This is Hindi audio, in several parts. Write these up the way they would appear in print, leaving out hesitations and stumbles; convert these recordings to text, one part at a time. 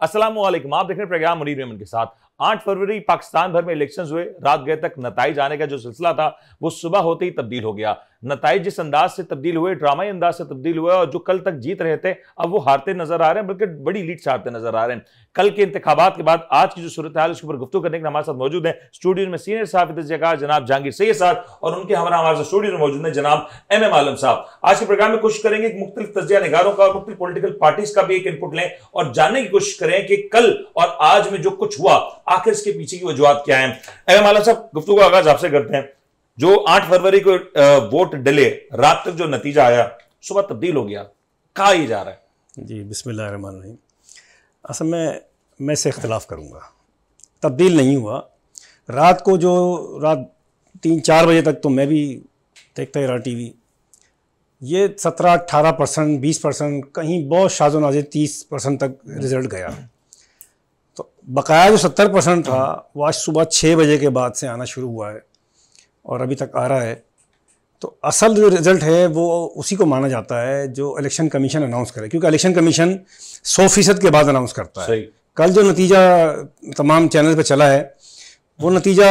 अस्सलाम वालेकुम, आप देख रहे हैं प्रोग्राम मुनीर मेमन के साथ। 8 फरवरी पाकिस्तान भर में इलेक्शंस हुए। रात गए तक नताइज आने का जो सिलसिला था वो सुबह होते ही तब्दील हो गया। नताइज जिस अंदाज से तब्दील हुए, ड्रामाई अंदाज से तब्दील हुए, और जो कल तक जीत रहे थे अब वो हारते नजर आ रहे हैं, बल्कि बड़ी लीड से हारते नजर आ रहे हैं। कल के इंतखाबात के बाद आज की जो सूरत हाल उसके ऊपर गुफ्तगू करने के लिए हमारे साथ मौजूद है स्टूडियो में सीनियर सहाफ़ी तजज़ियाकार जनाब जहांगीर सैयद साहब, और उनके हमारे साथ स्टूडियो में मौजूद है जनाब MM आलम साहब। आज के प्रोग्राम में कोशिश करेंगे कि मुख्तलिफ तजज़िया निगारों का और मुख्तलिफ पॉलिटिकल पार्टीज का भी एक इनपुट लें और जानने की कोशिश करें कि कल और आज में जो कुछ हुआ आखिर इसके पीछे की वजूहत क्या है। MM आलम साहब, गुफ्तगू का आगाज आपसे करते हैं। जो 8 फरवरी को वोट डिले, रात तक जो नतीजा आया, सुबह तब्दील हो गया, कहा यह जा रहा है? जी, बिस्मिल्लाहिर्रहमानिर्रहीम। असल में मैं इससे इख्तिलाफ करूँगा, तब्दील नहीं हुआ। रात को जो रात 3-4 बजे तक तो मैं भी देखता ही रहा TV। ये 17-18%, 20%, कहीं बहुत शाज़ो नाज़िर 30% तक रिज़ल्ट गया। तो बकाया जो 70% था वो आज सुबह 6 बजे के बाद से आना शुरू हुआ है और अभी तक आ रहा है। तो असल जो रिज़ल्ट है वो उसी को माना जाता है जो इलेक्शन कमीशन अनाउंस करे, क्योंकि इलेक्शन कमीशन 100% के बाद अनाउंस करता है। कल जो नतीजा तमाम चैनल पे चला है वो नतीजा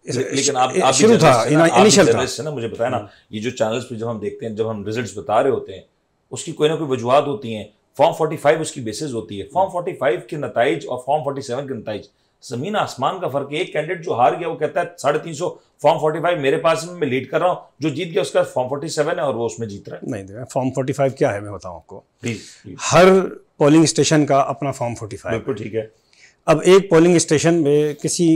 लेकिन आप शुरू था, इनिशियल था ना। मुझे बताया ना, ये जो चैनल्स पे जब हम देखते हैं, जब हम रिजल्ट्स बता रहे होते हैं, उसकी कोई ना कोई वजूहत होती हैं। फॉर्म 45 उसकी बेसिस होती है। फॉर्म 45 के नताइज और फॉर्म 47 के नताइज जमीन आसमान का फर्क है। एक कैंडिडेट जो हार गया वो कहता है 350 फॉर्म 45 मेरे पास में, मैं लीड कर रहा हूँ, जो जीत गया उसका फॉर्म 47 है और वो उसमें जीत रहा है। नहीं, फॉर्म 45 क्या है मैं बताऊँ आपको। प्लीज। हर पोलिंग स्टेशन का अपना फॉर्म 45। बिल्कुल ठीक है। अब एक पोलिंग स्टेशन में किसी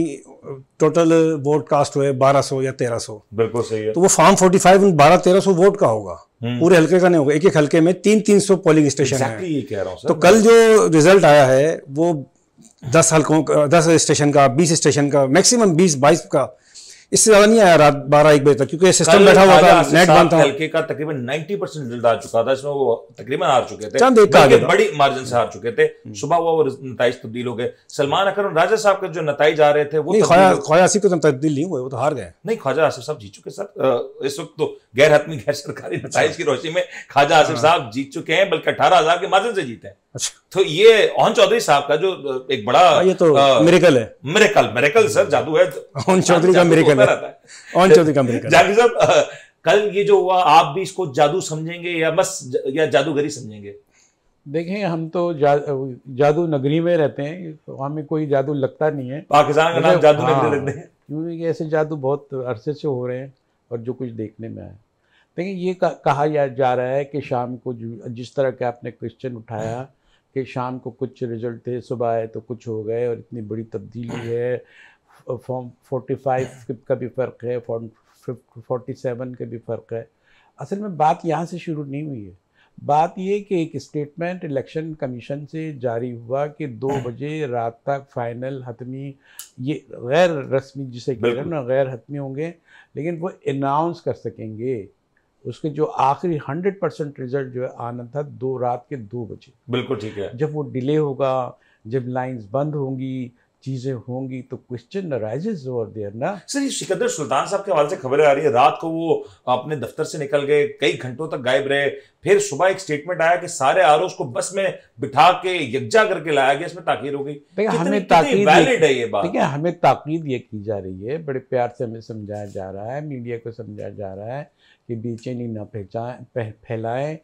टोटल वोट कास्ट हुए 1200 या 1300, बिल्कुल सही है, तो वो फॉर्म 45 उन 1200-1300 वोट का होगा, पूरे हल्के का नहीं होगा। एक हल्के में 300-300 पोलिंग स्टेशन है। ये कह रहा हूं सर। तो कल जो रिजल्ट आया है वो 10 हल्कों, 10 स्टेशन का, 20 स्टेशन का, मैक्सिमम 20-22 का, इससे ज्यादा नहीं आया रात 12-1 बजे तक, क्योंकि सिस्टम बैठा हुआ था, नेट बंद था। हल्के का तकरीबन 90% रिजल्ट आ चुका था, इसमें वो तकरीबन हार चुके थे, बड़ी मार्जिन से हार चुके थे। सुबह वो नताइज तब्दील हो गए। सलमान अकरम राजा साहब के जो नताइज आ रहे थे वो ख्वाजा आसिफ को तब्दील नहीं हुए, वो तो हार गए। नहीं, ख्वाजा आसिफ साहब जीत चुके सर। इस वक्त तो गैर हतमी गैर सरकारी नताइज की रोशनी में ख्वाजा आसिफ साहब जीत चुके हैं, बल्कि 18,000 के मार्जिन से जीते हैं। तो ये ओन चौधरी साहब का जो एक बड़ा ये तो मिरेकल है। मिरेकल सर, जादू है। ओन चौधरी का मिरेकल है। ओन चौधरी का मिरेकल। जहांगीर साहब, कल ये जो हुआ, आप भी इसको जादू समझेंगे या बस या जादूगरी समझेंगे? देखें, हम तो जादू नगरी में रहते हैं, तो हमें कोई जादू लगता नहीं है। पाकिस्तान का नाम जादू नगरी रखते हैं, क्योंकि ऐसे जादू बहुत अरसे से हो रहे हैं और जो कुछ देखने में आया। देखिए, ये कहा जा रहा है कि शाम को जिस तरह के आपने क्वेश्चन उठाया कि शाम को कुछ रिजल्ट थे, सुबह आए तो कुछ हो गए, और इतनी बड़ी तब्दीली है। फॉर्म 45 का भी फ़र्क है, फॉर्म 47 का भी फ़र्क है। असल में बात यहाँ से शुरू नहीं हुई है। बात ये कि एक स्टेटमेंट इलेक्शन कमीशन से जारी हुआ कि 2 बजे रात तक फाइनल हतमी, ये गैर रस्मी जिसे कह रहे हैं ना, गैर हतमी होंगे, लेकिन वो अनाउंस कर सकेंगे। उसके जो आखिरी 100% रिजल्ट जो है आना था रात के 2 बजे। बिल्कुल ठीक है। जब वो डिले होगा, जब लाइंस बंद होंगी, चीजें होंगी, तो क्वेश्चन राइजेस ओवर देयर ना। सर, ये सिकंदर सुल्तान साहब के हवाले से खबरें आ रही है, रात को वो अपने दफ्तर से निकल गए, कई घंटों तक गायब रहे, फिर सुबह एक स्टेटमेंट आया कि सारे आरोप को बस में बिठा के यकजा करके लाया गया, इसमें ताकीद हो गई। हमें ताकीद वैलिड है ये बात। ठीक है, हमें ताकीद ये की जा रही है, बड़े प्यार से हमें समझाया जा रहा है, मीडिया को समझाया जा रहा है कि बेचैनी ना फैलाएं,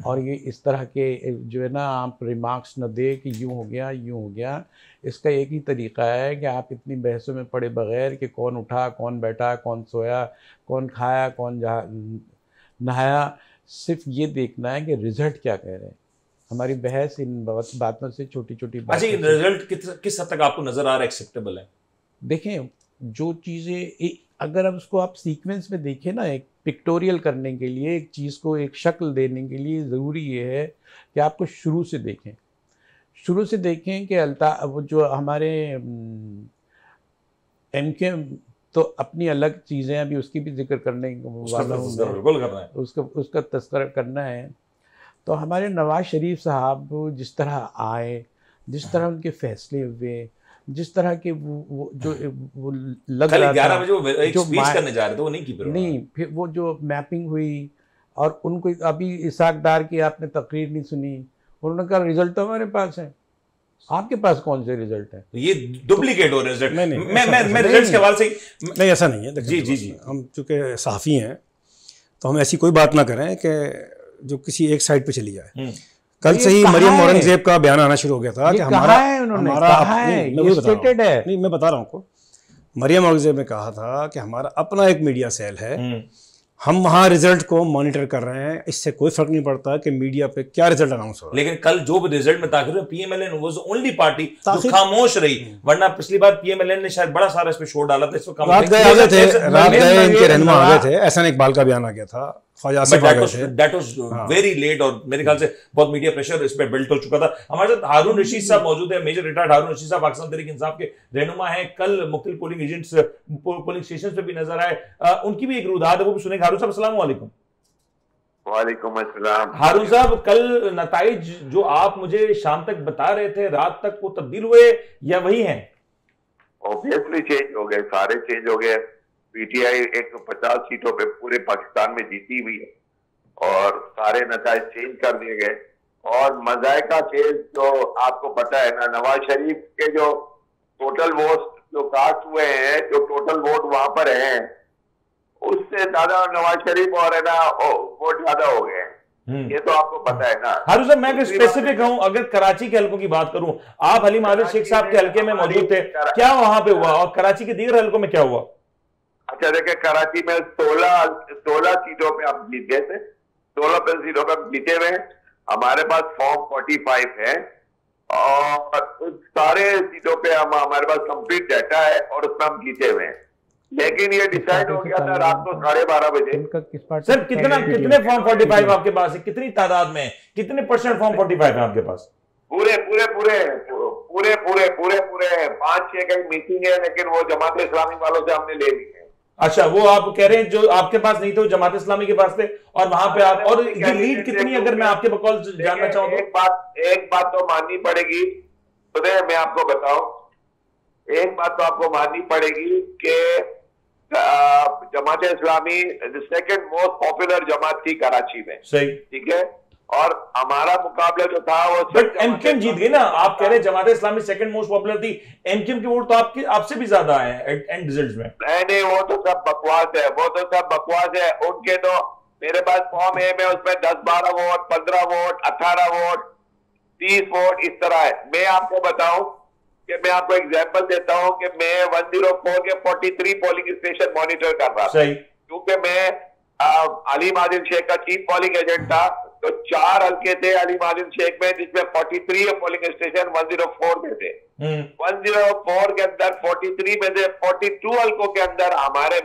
और ये इस तरह के जो है ना आप रिमार्क्स न दे कि यूँ हो गया, यूँ हो गया। इसका एक ही तरीक़ा है कि आप इतनी बहसों में पड़े बगैर कि कौन उठा, कौन बैठा, कौन सोया, कौन खाया, कौन नहाया, सिर्फ ये देखना है कि रिज़ल्ट क्या कह रहे हैं। हमारी बहस इन बातों से, छोटी छोटी बातों से। रिजल्ट किस हद तक आपको नज़र आ रहा है एक्सेप्टेबल है? देखें, जो चीज़ें अगर अब उसको आप सीक्वेंस में देखें ना, एक पिक्टोरियल करने के लिए, एक चीज़ को एक शक्ल देने के लिए ज़रूरी ये है कि आपको शुरू से देखें। शुरू से देखें कि वो जो हमारे MK तो अपनी अलग चीज़ें, अभी उसकी भी जिक्र करने वाला हूँ, उसका तस्करा करना है। तो हमारे नवाज शरीफ साहब जिस तरह आए, जिस तरह उनके फैसले हुए, जिस तरह के वो लग रहा था 11 बजे वो एक स्पीच करने जा रहे थे, वो नहीं की नहीं, फिर वो जो मैपिंग हुई, और उनको अभी इसाक डार की आपने तकरीर नहीं सुनी, उन्होंने कहा रिजल्ट तो हमारे पास है, आपके पास कौन से रिजल्ट है? ये डुप्लीकेट हो रहे रिजल्ट। नहीं, मैं रिजल्ट्स के हवाले से नहीं, ऐसा नहीं है। जी जी जी, हम चूंकि सहाफ़ी हैं तो हम ऐसी कोई बात ना करें कि जो किसी एक साइड पे चली जाए। कल से ही मरियम औरंगजेब का बयान आना शुरू हो गया था कि हमारा नहीं, मैं बता रहा हूँ आपको, मरियम औरंगजेब ने कहा था कि हमारा अपना एक मीडिया सेल है, हम वहाँ रिजल्ट को मॉनिटर कर रहे हैं, इससे कोई फर्क नहीं पड़ता कि मीडिया पे क्या रिजल्ट अनाउंस हो रहा है। लेकिन कल जो भी रिजल्ट में ताखिर पीएमएलएन वाज ओनली पार्टी जो खामोश रही, वरना पिछली बार पीएमएलएन ने शायद बड़ा सारा इस पे शोर डाला था। इसको रात गए इनके रहनुमा आ गए थे, एहसान इकबाल का बयान आ गया था, ख्वाजा आसिफ आ गए थे। दैट वाज वेरी लेट और मेरे ख्याल से बहुत मीडिया प्रेशर इस पे बिल्ट हो चुका था। हमारे साथ हारून रशीद साहब मौजूद है, मेजर रिटायर्ड हारून रशीद साहब पाकिस्तान तहरीक इंसाफ के रहनुमा हैं। कल मुख्तलिफ पोलिंग एजेंट्स पोलिंग स्टेशन पे भी नजर आए, उनकी भी एक रुदात है, वो भी सुनेंगे। हारून साहब अस्सलाम वालेकुम। वालेकुम अस्सलाम। हारून साहब, कल नताइज जो आप मुझे शाम तक बता रहे थे, रात तक वो तब्दील हुए या वही हैं? ऑब्वियसली चेंज हो गए, सारे चेंज हो गए। पीटीआई 150 सीटों पे पूरे पाकिस्तान में जीती हुई है और सारे नताइज चेंज कर दिए गए। और मजायका केस जो आपको पता है ना, नवाज शरीफ के जो टोटल वोट जो कास्ट हुए हैं, जो टोटल वोट वहां पर हैं, उससे ज्यादा नवाज शरीफ और है ना वोट ज्यादा हो गए हैं। ये तो आपको पता है ना। हारून साहब, मैं अगर स्पेसिफिक हूं, अगर कराची के हलकों की बात करूं, आप हलीम आदिल शेख साहब के हलके में मौजूद थे, क्या वहां पे हुआ और कराची के दीगर हलकों में क्या हुआ? अच्छा देखिए, कराची में 16 सीटों पे हम जीत गए थे, 16 सीटों पे हम जीते हुए हैं। हमारे पास फॉर्म 45 है और उस सारे सीटों पे हमारे पास कंप्लीट डाटा है और उसमें हम जीते हुए हैं। लेकिन ये डिसाइड हो गया था रात को 12:30 बजे। सर, कितने फॉर्म 45 आपके पास है? कितनी तादाद में, कितने परसेंट फॉर्म 45 है आपके पास? पूरे 5-6 कहीं मीटिंग है, लेकिन वो जमात इस्लामी वालों से हमने ले ली है। अच्छा, वो आप कह रहे हैं जो आपके पास नहीं थे वो जमात इस्लामी के पास थे, और वहां पे आप, और ये लीड कितनी, अगर मैं आपके बकौल जानना चाहूँ तो? एक बात तो माननी पड़ेगी, तो मैं आपको बताऊं, एक बात तो आपको माननी पड़ेगी कि Jamaat Islami second most popular जमात थी कराची में। सही, ठीक है। और हमारा मुकाबला जो था वो एमकेएम जीत गई ना। आप कह रहे हैं Jamaat Islami second most popular थी, एमकेएम के वोट तो आपसे भी ज्यादा आए हैं एंड रिजल्ट्स में। नहीं, वो तो सब बकवास है, वो तो सब बकवास है। उनके तो मेरे पास फॉर्म है, मैं उसमें 10-12 वोट, 15 वोट, 18 वोट, 30 वोट इस तरह है। मैं आपको बताऊं कि मैं आपको एग्जांपल देता हूं कि मैं 104 के 43 पोलिंग स्टेशन मॉनिटर कर रहा था, क्योंकि मैं अलीम आदिल शेख का चीफ पोलिंग एजेंट था। तो 4 हल्के थे अलीम आदिल शेख में, जिसमें 43 पोलिंग स्टेशन 104 में थे। 104 के अंदर 43 में से 42 हल्कों के अंदर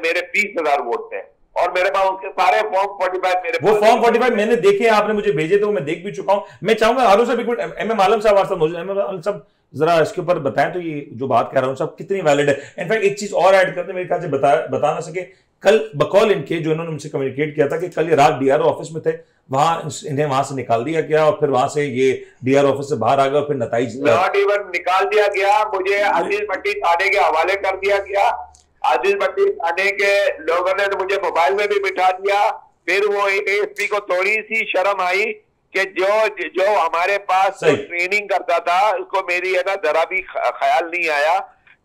मेरे 20,000 वोट थे और मेरे पास उसके सारे फॉर्म 45 मेरे वो फॉर्म 45 मैंने देखे, आपने मुझे भेजे थे, वो मैं देख भी चुका हूं। मैं चाहूंगा हारून साहब, बिल्कुल एमएम आलम साहब वास्तव मौजूद, एमएम आलम साहब जरा इसके ऊपर बताएं तो ये जो बात कह रहा हूं साहब कितनी वैलिड है। इनफैक्ट एक चीज और ऐड करते मेरे ख्याल से बता ना सके, कल बकौल इनके जो इन्होंने मुझसे कम्युनिकेट किया था कि कल ये रात डीआरओ ऑफिस में थे, इन्हें वहां से निकाल दिया गया और फिर वहां से ये डीआरओ ऑफिस से बाहर आ गया और फिर नताइज नॉट इवन निकाल दिया गया, मुझे अजीज भट्टी थाने के हवाले कर दिया गया। अजीज भट्टी थाने के लोगों ने मुझे मोबाइल में भी बिठा दिया। फिर वो एएसपी को थोड़ी सी शर्म आई कि जो हमारे पास ट्रेनिंग करता था उसको मेरी है ना जरा भी ख्याल नहीं आया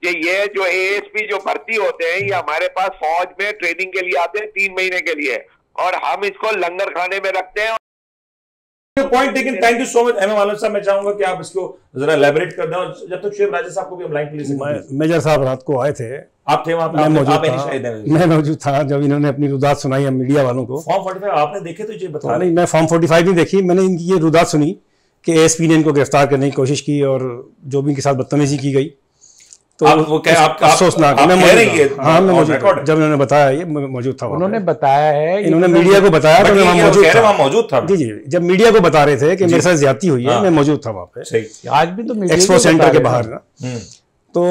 कि ये जो एएसपी जो भर्ती होते हैं ये हमारे पास फौज में ट्रेनिंग के लिए आते हैं 3 महीने के लिए, और हम इसको लंगर खाने में रखते हैं। Point taken, thank you so much MM Alam sahab. मैं चाहूंगा कि आप इसको जरा एलैबोरेट कर दें, और जब तक शुएब राजा साहब को भी हम लाइन प्लीज। मेजर साहब रात को आए थे, आप थे वहां पे? मैं मौजूद था जब इन्होंने अपनी रुदात सुनाई हम मीडिया वालों को। फॉर्म 45 आपने देखे तो ये बताओ। नहीं, मैं फॉर्म 45 नहीं देखी, मैंने इनकी ये रुदात सुनी कि एएसपी ने इनको गिरफ्तार करने की कोशिश की और जो भी इनके साथ बदतमीजी की गई। तो अफसोसनाक, मैं जब इन्होंने बताया, ये मौजूद था, उन्होंने बताया है, इन्होंने मीडिया को बताया तो मैं वहाँ मौजूद था। जी, जब मीडिया को बता रहे थे कि मेरे साथ ज्यादती हुई है, मैं मौजूद था वहाँ पे, आज भी तो एक्सपो सेंटर के बाहर ना। तो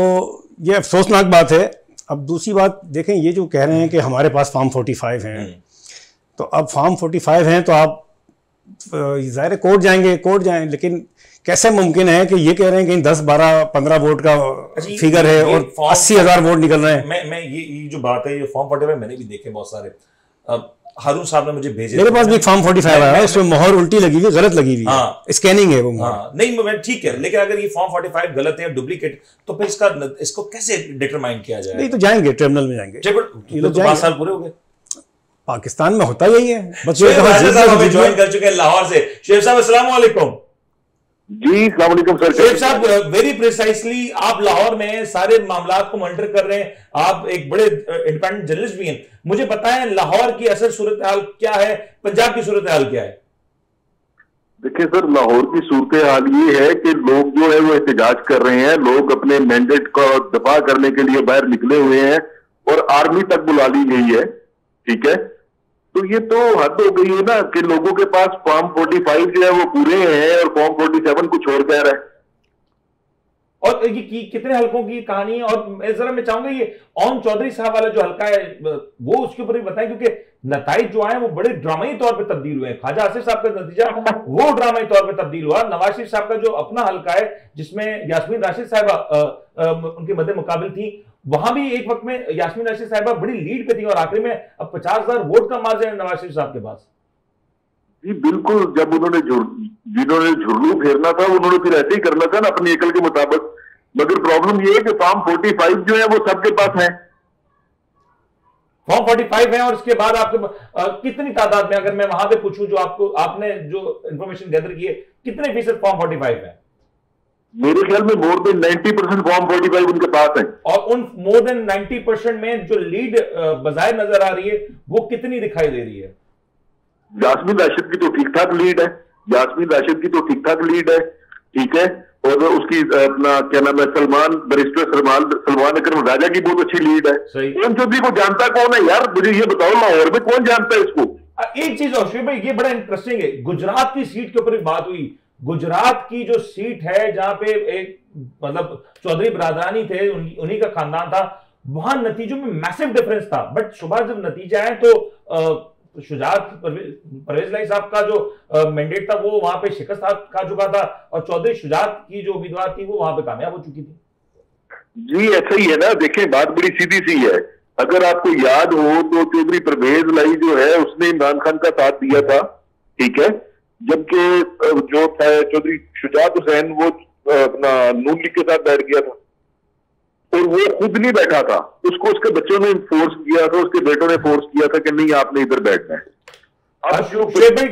ये अफसोसनाक बात है। अब दूसरी बात देखें, ये जो कह रहे हैं कि हमारे पास फॉर्म 45 हैं, तो अब फॉर्म 45 हैं तो आप ज़ाहिर कोर्ट जाएं, लेकिन कैसे मुमकिन है कि ये कह रहे हैं कि 10, 12, 15 वोट का फिगर है और 80,000 वोट निकल रहे हैं? मैं ये जो बात है, ये फॉर्म 45 मैंने भी देखे बहुत सारे। हारून साहब ने मुझे भेजे मेरे पास भी फॉर्म 45 आया है, उसमें मोहर उल्टी लगी हुई, गलत लगी हुई है, स्कैनिंग है वो मोहर। हाँ, नहीं ठीक है, लेकिन अगर ये फॉर्म 45 गलत है, डुप्लीकेट, तो फिर इसको कैसे डिटरमाइन किया जाए? नहीं तो जाएंगे, ट्रिब्यूनल में जाएंगे। ये लोग 5 साल पूरे हो गए। पाकिस्तान में होता यही है। ज्वाइन कर चुके हैं लाहौर से। शेख साहब अस्सलाम वालेकुम। जी अस्सलाम वालेकुम सर। शेख साहब, वेरी प्रिसाइसली आप लाहौर में सारे मामला को मॉनिटर कर रहे हैं, आप एक बड़े इंडिपेंडेंट जर्नलिस्ट भी हैं, मुझे बताएं लाहौर की असल सूरत हाल क्या है, पंजाब की सूरत हाल क्या है? देखिए सर, लाहौर की सूरत हाल ये है कि लोग जो है वो एहतजाज कर रहे हैं, लोग अपने मैंडेट को दफा करने के लिए बाहर निकले हुए हैं और आर्मी तक बुला ली गई है। ठीक है, तो ये तो हद हो गई है ना कि लोगों के पास फॉर्म 45 जो है वो पूरे हैं और फॉर्म 47 कुछ और कह रहा है। और ये कितने हलकों की कहानी है? और जरा मैं चाहूंगा ये ओम चौधरी साहब वाला जो हल्का है वो उसके ऊपर भी बताएं, क्योंकि नताइज जो आए वो बड़े ड्रामाई तौर पे तब्दील हुए हैं। ख्वाजा आसिफ साहब का नतीजा वो ड्रामाई तौर पे तब्दील हुआ। नवाज शरीफ साहब का जो अपना हल्का है जिसमें यास्मीन राशिद साहिबा उनके मद्दे मुकाबिल थी, वहां भी एक वक्त में यास्मीन राशिद साहिबा बड़ी लीड पे थी और आखिर में अब 50,000 वोट का मार्जिन है नवाज शरीफ साहब के पास। जी बिल्कुल, जब जिन्होंने झुर्रू फेरना था उन्होंने फिर ऐसे ही करना था ना अपनी अकल के मुताबिक। मगर प्रॉब्लम ये है कि फॉर्म 45 जो है वो सबके पास है। फॉर्म 45 है और इसके बाद आपके कितनी तादाद में, अगर मैं वहां पे पूछूं जो आपने जो इंफॉर्मेशन गैदर की है, कितने फीसद फॉर्म 45 है? मेरे ख्याल में मोर देन 90% फॉर्म 45 उनके पास है। और उन मोर देन 90% में जो लीड बजाय नजर आ रही है वो कितनी दिखाई दे रही है? यास्मीन राशिद की तो ठीक ठाक लीड है, यास्मीन राशिद की तो ठीक ठाक लीड है। ठीक है, और उसकी अपना क्या नाम है, बैरिस्टर सलमान अकरम राजा की बहुत अच्छी लीड है। ओम चौधरी को जानता कौन है यार, मुझे ये बताओ लाहौर में कौन जानता है इसको? एक चीज और भाई, ये बड़ा इंटरेस्टिंग है, गुजरात की सीट के ऊपर बात हुई। गुजरात की जो सीट है जहां पे एक मतलब चौधरी बरादरानी थे, उन्हीं का खानदान था, वहां नतीजों में मैसिव डिफरेंस था। बट सुबह जब नतीजा आए तो शुजात परवेज लाई साहब का जो मैंडेट था वो वहां पे शिकस्त खा चुका था और चौधरी शुजात की जो उम्मीदवार थी वो वहां पे कामयाब हो चुकी थी। जी ऐसा ही है ना, देखिए बात बड़ी सीधी सी है। अगर आपको याद हो तो चौधरी परवेज लाई जो है उसने इमरान खान का साथ दिया था। ठीक है, जबकि जो था चौधरी शुजात हुसैन वो अपना नून लीग के साथ बैठ गया था और वो खुद नहीं बैठा था, उसको उसके बच्चों ने फोर्स किया था, उसके बेटों ने फोर्स किया था कि नहीं आपने इधर बैठना है।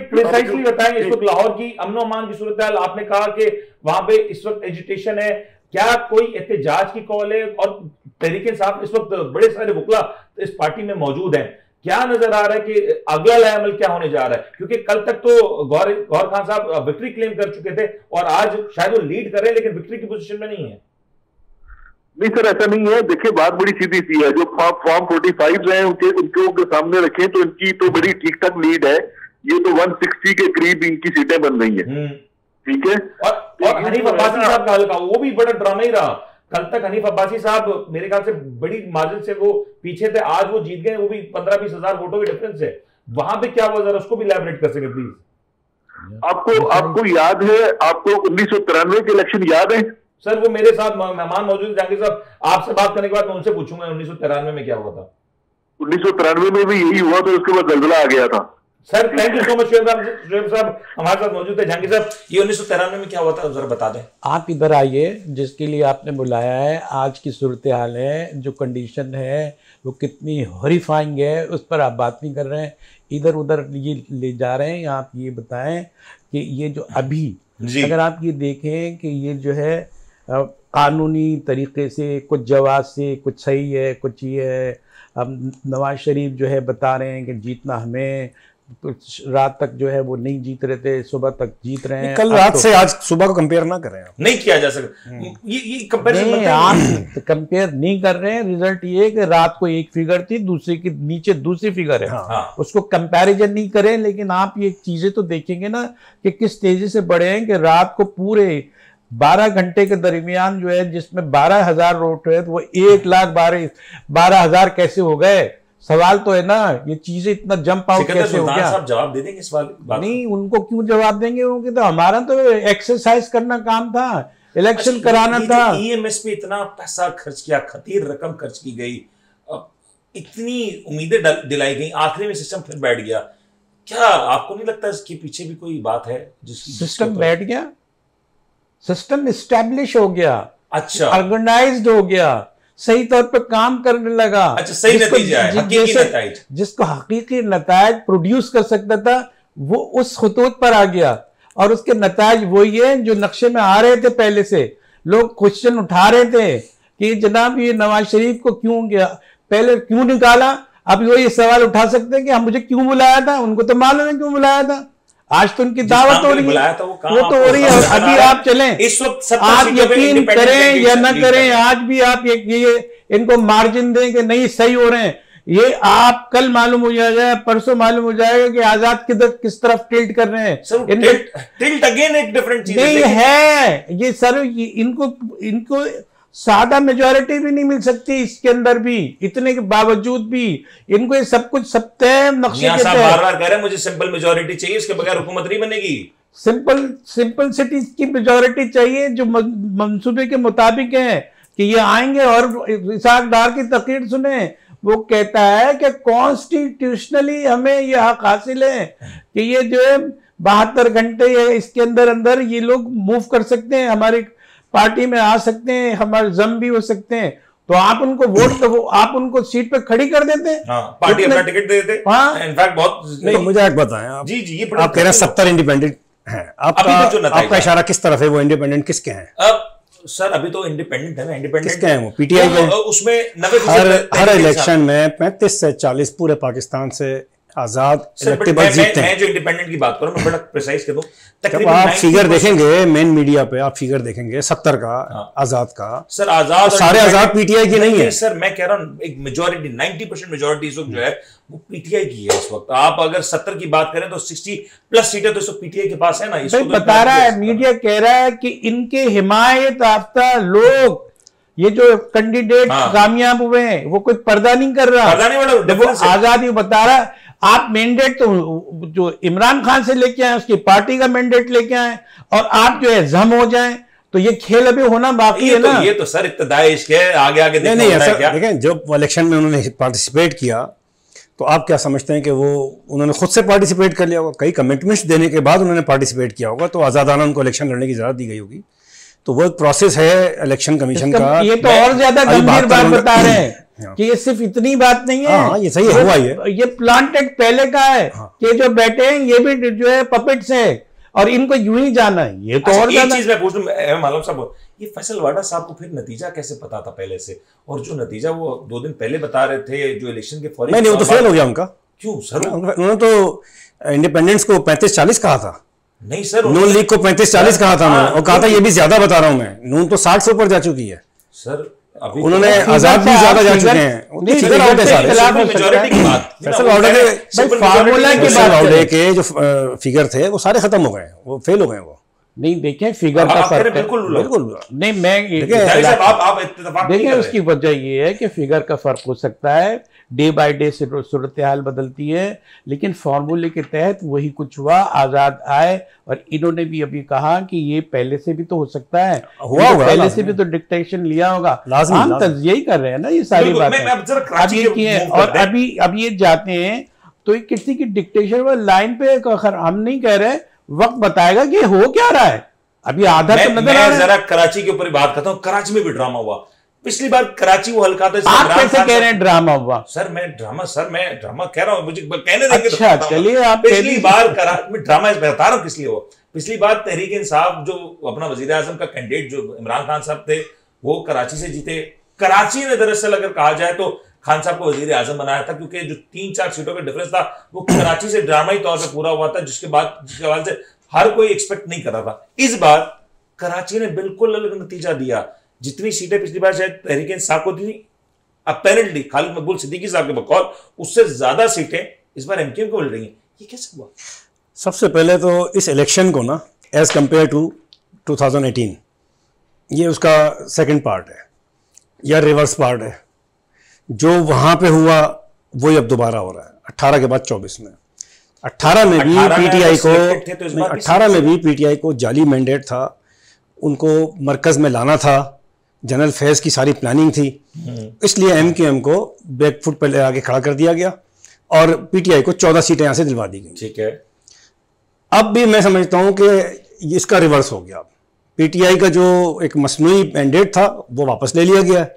प्रिसाइसली बताएं इस वक्त लाहौर की अमन अमान की सूरत हाल। आपने कहा कि वहां पे इस वक्त एजिटेशन है, क्या कोई एहतजाज की कॉल है? और तहरीक इंसाफ इस वक्त बड़े सारे वकला इस पार्टी में मौजूद हैं, क्या नजर आ रहा है कि अगला लाएमल क्या होने जा रहा है? क्योंकि कल तक तो गौर खान साहब विक्ट्री क्लेम कर चुके थे और आज शायद वो लीड कर रहे हैं लेकिन विक्ट्री की पोजीशन में नहीं है। नहीं सर, ऐसा नहीं है। देखिए बात बड़ी सीधी सी है, जो फॉर्म 45 हैं उनके सामने रखें तो इनकी तो बड़ी ठीक ठाक लीड है। ये तो 160 के करीब इनकी सीटें बन रही हैं। ठीक है, और हनीफ अब्बासी साहब का हल्का वो भी बड़ा ड्रामा ही रहा। कल तक हनीफ अब्बासी साहब मेरे ख्याल से बड़ी मार्जिन से वो पीछे थे, आज वो जीत गए, वो भी 15-20 हजार वोटों के डिफरेंस है। वहां पे क्या हुआ, जरा उसको भी इलैबोरेट कर सके प्लीज। आपको याद है, आपको 1993 के इलेक्शन याद है? सर वो मेरे साथ मेहमान मौजूद है जहांगीर साहब, आपसे बात करने के बाद मैं उनसे पूछूंगा 1993 में क्या हुआ था। 1993 में भी यही हुआ, तो उसके बाद जलजला आ गया था। Sir thank you so much Shoaib साहब हमारे साथ मौजूद है। जहांगीर साहब ये 1993 में क्या हुआ था जरा बता दें। आप इधर आइए, जिसके लिए आपने बुलाया है। आज की सूरत हाल है, जो कंडीशन है वो कितनी हॉरिफाइंग है, उस पर आप बात नहीं कर रहे हैं, इधर उधर ये ले जा रहे हैं। आप ये बताएं कि ये जो अभी अगर आप ये देखें कि ये जो है कानूनी तरीके से कुछ जवाब से कुछ सही है, कुछ ये है। अब नवाज शरीफ जो है बता रहे हैं कि जीतना हमें, कुछ रात तक जो है वो नहीं जीत रहे थे, सुबह तक जीत रहे हैं। कल रात से आज सुबह को कंपेयर ना करें, आप नहीं किया जा सकता ये कंपैरिजन। आप कंपेयर नहीं कर रहे हैं। रिजल्ट ये है कि रात को एक फिगर थी, दूसरे के नीचे दूसरी फिगर है। हाँ। उसको कंपैरिजन नहीं करें। लेकिन आप ये चीजें तो देखेंगे ना कि किस तेजी से बढ़े हैं कि रात को पूरे 12 घंटे के दरमियान जो है जिसमें 12,000 वोट है, तो वो 1,12,000 कैसे हो गए? सवाल तो है ना, ये चीजें इतना जंप आउट कैसे हो गया? साहब जवाब दे देंगे इस बात नहीं, उनको क्यों जवाब देंगे? उनके तो हमारा तो एक्सरसाइज करना काम था, इलेक्शन कराना था। ईएमएस पे इतना पैसा खर्च किया, खतीर रकम खर्च की गई, इतनी उम्मीदें दिलाई गई, आखिरी में सिस्टम फिर बैठ गया। क्या आपको नहीं लगता इसके पीछे भी कोई बात है? सिस्टम बैठ गया, सिस्टम इस्टेब्लिश हो गया, अच्छा, ऑर्गेनाइज्ड हो गया, सही तौर पे काम करने लगा। अच्छा, सही नतीजा है, हकीकी नताइज। जिसको हकीकी नताइज प्रोड्यूस कर सकता था वो उस खतूत पर आ गया, और उसके नताइज वही है जो नक्शे में आ रहे थे पहले से। लोग क्वेश्चन उठा रहे थे कि जनाब ये नवाज शरीफ को क्यों गया, पहले क्यों निकाला। अब वो ये सवाल उठा सकते हैं कि हम मुझे क्यों बुलाया था, उनको तो मालूम है क्यों बुलाया था। आज तो उनकी दावत हो रही है, वो तो हो रही है। अभी आप चलें, इस वक्त आप यकीन करें या न करें, आज भी आप ये इनको मार्जिन दें कि नहीं सही हो रहे हैं। ये आप कल मालूम हो जाएगा, परसों मालूम हो जाएगा कि आजाद किस तरफ टिल्ट कर रहे हैं। टिल्ट अगेन एक डिफरेंट चीज नहीं है ये सर, इनको सादा मेजॉरिटी भी नहीं मिल सकती इसके अंदर भी, इतने के बावजूद भी इनको ये सब कुछ सब तय नक्शे के तहत। बार बार कह रहे हैं मुझे सिंपल मेजॉरिटी चाहिए, इसके बगैर हुकूमत नहीं बनेगी। सिंपल सिटीज की मेजॉरिटी चाहिए जो मंसूबे के मुताबिक है कि ये आएंगे। और इसाक डार की तकरीर सुने, वो कहता है कि कॉन्स्टिट्यूशनली हमें ये हक हासिल है कि ये जो है 72 घंटे इसके अंदर ये लोग मूव कर सकते हैं, हमारी पार्टी में आ सकते हैं, हमारे जम भी हो सकते हैं। तो आप उनको वोट तो आप उनको सीट पे खड़ी कर देते हैं। हाँ, पार्टी अपना टिकट दे देते। हाँ, इनफैक्ट बहुत नहीं, मुझे एक बताएं आप, जी जी, ये आप कह रहे हैं 70 इंडिपेंडेंट हैं, आपका इशारा किस तरफ है? वो इंडिपेंडेंट किसके हैं? अब सर अभी तो इंडिपेंडेंट है ना, इंडिपेंडेंट किसके हैं? वो पीटीआई के। उसमें 90% हर इलेक्शन में 35 से 40 पूरे पाकिस्तान से आजाद इलेक्टेबल जीतते हैं। मैं जो इंडिपेंडेंट की बात करूं, मैं बड़ा प्रिसाइज कर दूं, जब आप फिगर देखेंगे मेन मीडिया पे, आप फिगर देखेंगे 70 का आजाद का, सर आजाद तो सारे आजाद पीटीआई की नहीं है सर। मैं कह रहा हूं एक मेजॉरिटी 90% मेजॉरिटी इस वक्त जो है वो पीटीआई की है इस वक्त। आप अगर 70 की बात करें तो 60+ सीटें तो सब पीटीआई के पास है ना। इसको बता रहा है, मीडिया कह रहा है कि इनके हिमायत याफ्ता लोग, ये जो कैंडिडेट कामयाब हुए हैं, वो कोई पर्दा नहीं कर रहा, आजादी बता रहा है। आप मैंडेट तो जो इमरान खान से लेके आए, उसकी पार्टी का मैंडेट लेके आए, और आप जो है जम हो जाएं, तो ये खेल अभी होना बाकी है ना। ये तो सर इब्तिदाई इश्क है, आगे नहीं ऐसा देखें। जब इलेक्शन में उन्होंने पार्टिसिपेट किया तो आप क्या समझते हैं कि वो उन्होंने खुद से पार्टिसिपेट कर लिया होगा? कई कमिटमेंट्स देने के बाद उन्होंने पार्टिसिपेट किया होगा, तो आजादाना उनको इलेक्शन लड़ने की इजाजत दी गई होगी। तो वो एक प्रोसेस है इलेक्शन कमीशन का। ये तो और ज्यादा गंभीर बात बता रहे हैं कि ये सिर्फ इतनी बात नहीं है। हाँ, ये सही है, हुआ ये प्लांटेड पहले का है कि जो बैठे हैं ये भी जो है पपेट्स है और इनको यूं ही जाना है। ये तो और ज्यादा चीज मैं पूछ लूं मालूम साहब, ये फैसल वाडा साहब को फिर नतीजा कैसे पता था पहले से? और जो नतीजा वो 2 दिन पहले बता रहे थे जो इलेक्शन के फौरन, नहीं वो तो फेल हो गया उनका। क्यों सर? उन्होंने तो इंडिपेंडेंस को 35-40 कहा था। नहीं सर, नून लीग को 35-40 कहा था उन्होंने, और कहा था ये भी ज्यादा बता रहा हूं मैं, नून तो 60 से ऊपर जा चुकी है सर। अभी उन्होंने आजाद भी ज्यादा जा चुके हैं। फिगर आउट है सारे, मेजॉरिटी की बात, फैसल आउट फार्मूला की बात के जो फिगर थे वो सारे खत्म हो गए, वो फेल हो गए। वो नहीं देखें फिगर का फर्क है, बिल्कुल नहीं मैं देखें उसकी वजह ये है कि फिगर का फर्क हो सकता है, डे बाय डे सूरत हाल बदलती है, लेकिन फॉर्मूले के तहत वही कुछ हुआ, आजाद आए। और इन्होंने भी अभी कहा कि ये पहले से भी तो हो सकता है, हुआ होगा, पहले से भी तो डिक्टेशन लिया होगा। हम तज्जिया ही कर रहे हैं ना ये सारी बातें अब ये किए। और अब ये जाते हैं तो किसी की डिक्टेशन व लाइन पे हम नहीं कह रहे, वक्त बताएगा कि हो क्या रहा है। अभी आधा तो नजर आ रहा है। जरा कराची के ऊपर बात करता हूं। कराची में भी ड्रामा हुआ पिछली बार, कराची वो हल्का था। आप कैसे कह रहे हैं ड्रामा हुआ? सर मैं ड्रामा कह रहा हूं, मुझे कहने देंगे। अच्छा चलिए, आप पिछली बार ड्रामा बता रहा हूं किस लिए हुआ। पिछली बार तहरीक इंसाफ जो अपना वजीर आजम का कैंडिडेट जो इमरान खान साहब थे, वो कराची से जीते। कराची ने दरअसल अगर कहा जाए तो खान साहब को वजीर आजम बनाया था, क्योंकि जो 3-4 सीटों का डिफरेंस था वो कराची से ड्रामाई तौर पर पूरा हुआ था, जिसके हवाले से हर कोई एक्सपेक्ट नहीं कर रहा था। इस बार कराची ने बिल्कुल अलग नतीजा दिया। जितनी सीटें पिछली बार शायद तहरीक इंसाफ को थी, अपेरेंटली खालिद मकबूल सिद्दीकी साहब के बकौल, उससे ज्यादा सीटें इस बार एमकेएम को मिल रही हैं। ये कैसे हुआ? सबसे पहले तो इस इलेक्शन को ना, एज कंपेयर टू 2018, ये उसका सेकंड पार्ट है या रिवर्स पार्ट है। जो वहां पे हुआ वही अब दोबारा हो रहा है 18 के बाद 24 में। 18 में भी पीटीआई को 18 में भी पीटीआई को जाली मैंडेट था, उनको मरकज में लाना था, जनरल फैज़ की सारी प्लानिंग थी, इसलिए MQM को बैकफुट पर आगे खड़ा कर दिया गया और PTI को 14 सीटें यहाँ से दिलवा दी गई। ठीक है। अब भी मैं समझता हूँ कि इसका रिवर्स हो गया। PTI का जो एक मसनूई मैंडेट था वो वापस ले लिया गया,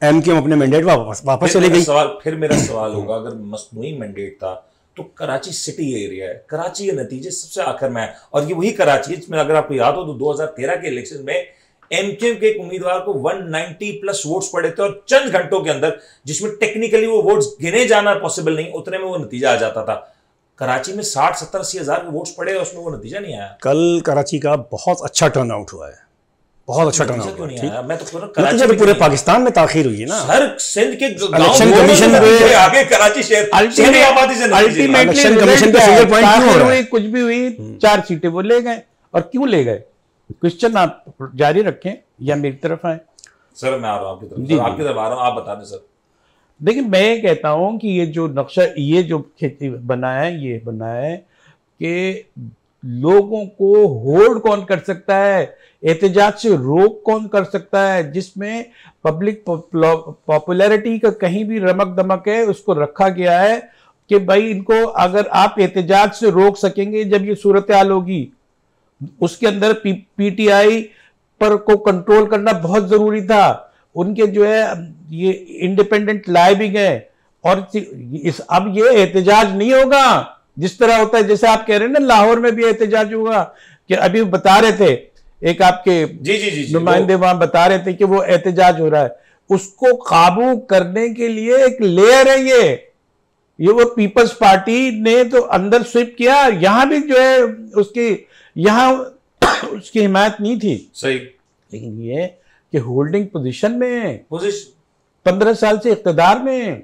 MQM अपने मैंडेट वापस चली गई। फिर मेरा सवाल होगा, अगर मसनूई मैंडेट था तो कराची सिटी एरिया है, कराची के नतीजे सबसे आखिर में है, और ये वही कराची है जिसमें अगर आपको याद हो तो 2013 के इलेक्शन में MQM के एक उम्मीदवार को 190 प्लस वोट्स पड़े थे, और चंद घंटों के अंदर, जिसमें टेक्निकली वो वोट्स गिने जाना पॉसिबल नहीं, उतने में वो नतीजा आ जाता था। कराची में 60-70-80 हजार के वोट्स पड़े और उसमें वो नतीजा नहीं आया। कल कराची का बहुत अच्छा टर्न आउट हुआ है, बहुत अच्छा टर्न आउट हुआ। मैं तो कराची में पूरे पाकिस्तान में ताखीर हुई है ना। हर सिंध के इलेक्शन कमीशन पे आगे कराची शहर अल्टीमेटली इलेक्शन कमीशन पे फिंगर पॉइंट क्यों हो रहा है? कुछ भी हुई, 4 सीटें वो ले गए। और क्यों ले गए? क्वेश्चन आप जारी रखें या मेरी तरफ आए। सर मैं आ रहा हूँ आपकी तरफ आ रहा हूँ, आप बता दें सर। देखिए, मैं कहता हूं कि ये जो नक्शा, ये जो खेती बनाया है, ये बनाया है कि लोगों को होल्ड कौन कर सकता है, एहतजाज से रोक कौन कर सकता है, जिसमें पब्लिक पॉपुलैरिटी का कहीं भी रमक दमक है, उसको रखा गया है कि भाई इनको अगर आप एहतजाज से रोक सकेंगे, जब ये सूरत हाल होगी, उसके अंदर PTI पर को कंट्रोल करना बहुत जरूरी था। उनके जो है ये इंडिपेंडेंट लाए भी गए, और अब ये एहतजाज नहीं होगा जिस तरह होता है, जैसे आप कह रहे हैं ना लाहौर में भी एहतजाज होगा, कि अभी बता रहे थे एक आपके नुमाइंदे वहां बता रहे थे कि वो एहतजाज हो रहा है। उसको काबू करने के लिए एक लेयर है ये वो पीपल्स पार्टी ने तो अंदर स्वीप किया, यहां भी जो है उसकी यहां उसकी हिमायत नहीं थी। सही। लेकिन ये कि होल्डिंग पोजीशन में 15 साल से इख्तिदार में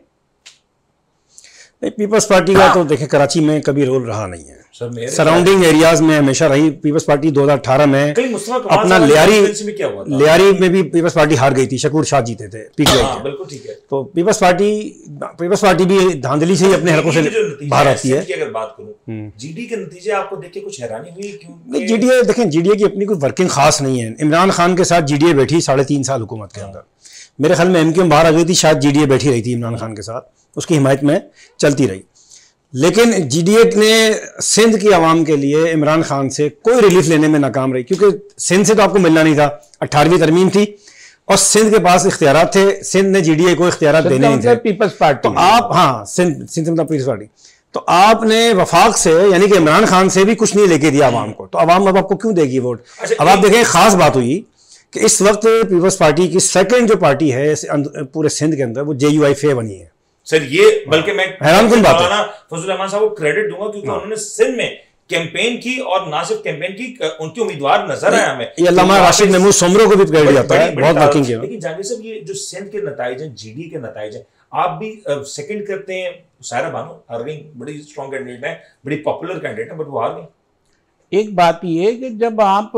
पीपल्स पार्टी का तो देखें कराची में कभी रोल रहा नहीं है, सराउंडिंग एरियाज में हमेशा रही। पीपल्स पार्टी 2018 में अपना लियारी में भी पीपल्स पार्टी हार गई थी, शकूर शाह जीते थे PTI। बिल्कुल ठीक है। तो पीपल्स पार्टी भी धांधली से ही अपने हलकों से बाहर आती है। अगर बात करूं GD के नतीजे आपको देख के कुछ हैरानी हुई? क्यों? GDA देखें, GDA की अपनी कोई वर्किंग खास नहीं है। इमरान खान के साथ GDA बैठी 3.5 साल हुकूमत के अंदर। मेरे ख्याल में MQM बाहर आ गई थी, शायद GDA बैठी रही थी इमरान खान के साथ, उसकी हिमायत में चलती रही। लेकिन GDA ने सिंध की आवाम के लिए इमरान खान से कोई रिलीफ लेने में नाकाम रही, क्योंकि सिंध से तो आपको मिलना नहीं था, 18वीं तरमीम थी और सिंध के पास इख्तियारात थे। सिंध ने GDA को इख्तियारात देने नहीं थे। पीपल्स पार्टी तो आप, हाँ, सिंध मतलब पीपल्स पार्टी, तो आपने वफाक से यानी कि इमरान खान से भी कुछ नहीं लेके दिया आवाम को, तो आवाम अब आपको क्यों देगी वोट? अब आप देखें, खास बात हुई कि इस वक्त पीपल्स पार्टी की सेकंड जो पार्टी है पूरे सिंध के अंदर, वो JUIFA बनी है। सर ये बल्कि मैं हैरानकुन बात है, फजल रहमान साहब को क्रेडिट दूंगा, क्योंकि उन्होंने सिंध में कैंपेन की, और ना सिर्फ कैंपेन की, उनके उम्मीदवार नजर आए हमें। ये अल्लामा राशिद महमूद सोमरो को भी क्रेडिट जाता है, बहुत वर्किंग किया। लेकिन जहांगीर साहब, ये जो सिंध के नताइज हैं, GD के नताइज हैं, आप भी सेकंड करते हैं। सायरा बानो हार गई, बड़ी स्ट्रॉन्ग कैंडिडेट है, बड़ी पॉपुलर कैंडिडेट है, बट वो हार गई। एक बात ये है कि जब आप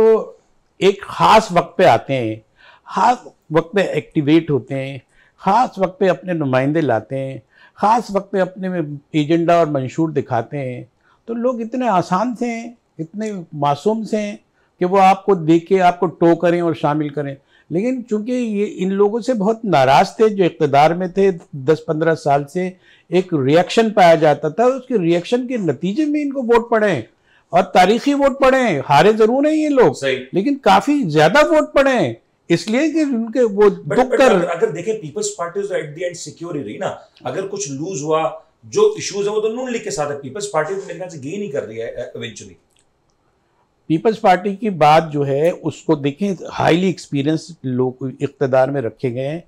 एक खास वक्त पे आते हैं, खास वक्त पे एक्टिवेट होते हैं, खास वक्त पे अपने नुमाइंदे लाते हैं, खास वक्त पे अपने एजेंडा और मंशूर दिखाते हैं, तो लोग इतने आसान से हैं, इतने मासूम से हैं कि वो आपको देख के आपको टो करें और शामिल करें। लेकिन चूंकि ये इन लोगों से बहुत नाराज थे जो इक़्तिदार में थे 10-15 साल से, एक रिएक्शन पाया जाता था, उसके रिएक्शन के नतीजे में इनको वोट पड़े, और तारीखी वोट पड़े। हारे जरूर हैं ये लोग, लेकिन काफी ज्यादा वोट पड़े, इसलिए कि उनके वो दुख कर। अगर देखें, Peoples Party at the end secure ही रही ना। अगर कुछ लूज हुआ, जो इश्यूज है वो तो नून लीग के साथ है, पीपल्स पार्टी मेरे ख्याल से गेन नहीं कर रही है इवेंचुअली। पीपल्स पार्टी की बात जो है उसको देखें, हाईली एक्सपीरियंस लोग इक़्तिदार में रखे गए हैं।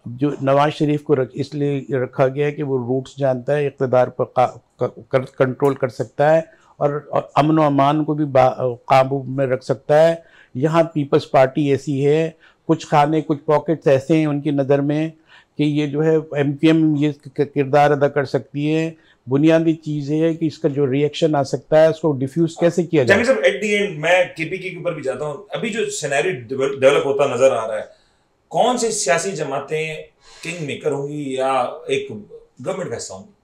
जो नवाज शरीफ को इसलिए रखा गया है कि वो रूट्स जानता है, इक़्तिदार पर कंट्रोल कर सकता है, और अमन व अमान को भी काबू में रख सकता है। यहाँ पीपल्स पार्टी ऐसी है, कुछ खाने कुछ पॉकेट्स ऐसे हैं उनकी नज़र में कि ये जो है MQM ये किरदार अदा कर सकती है। बुनियादी चीज़ है कि इसका जो रिएक्शन आ सकता है उसको डिफ्यूज कैसे किया जाए। सब एट द एंड मैं KPK के ऊपर भी जाता हूँ। अभी जो सिनेरियो डेवलप होता नजर आ रहा है, कौन सी सियासी जमातें किंग मेकर होंगी या एक गवर्नमेंट का हिस्सा होंगी?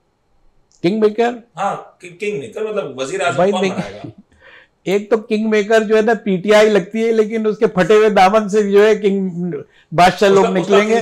किंग मेकर, हाँ, किंग मेकर मतलब वजीर आज़म कौन बनाएगा? एक तो किंग मेकर जो है ना पीटीआई लगती है, लेकिन उसके फटे हुए दामन से जो है किंग बादशाह लोग निकलेंगे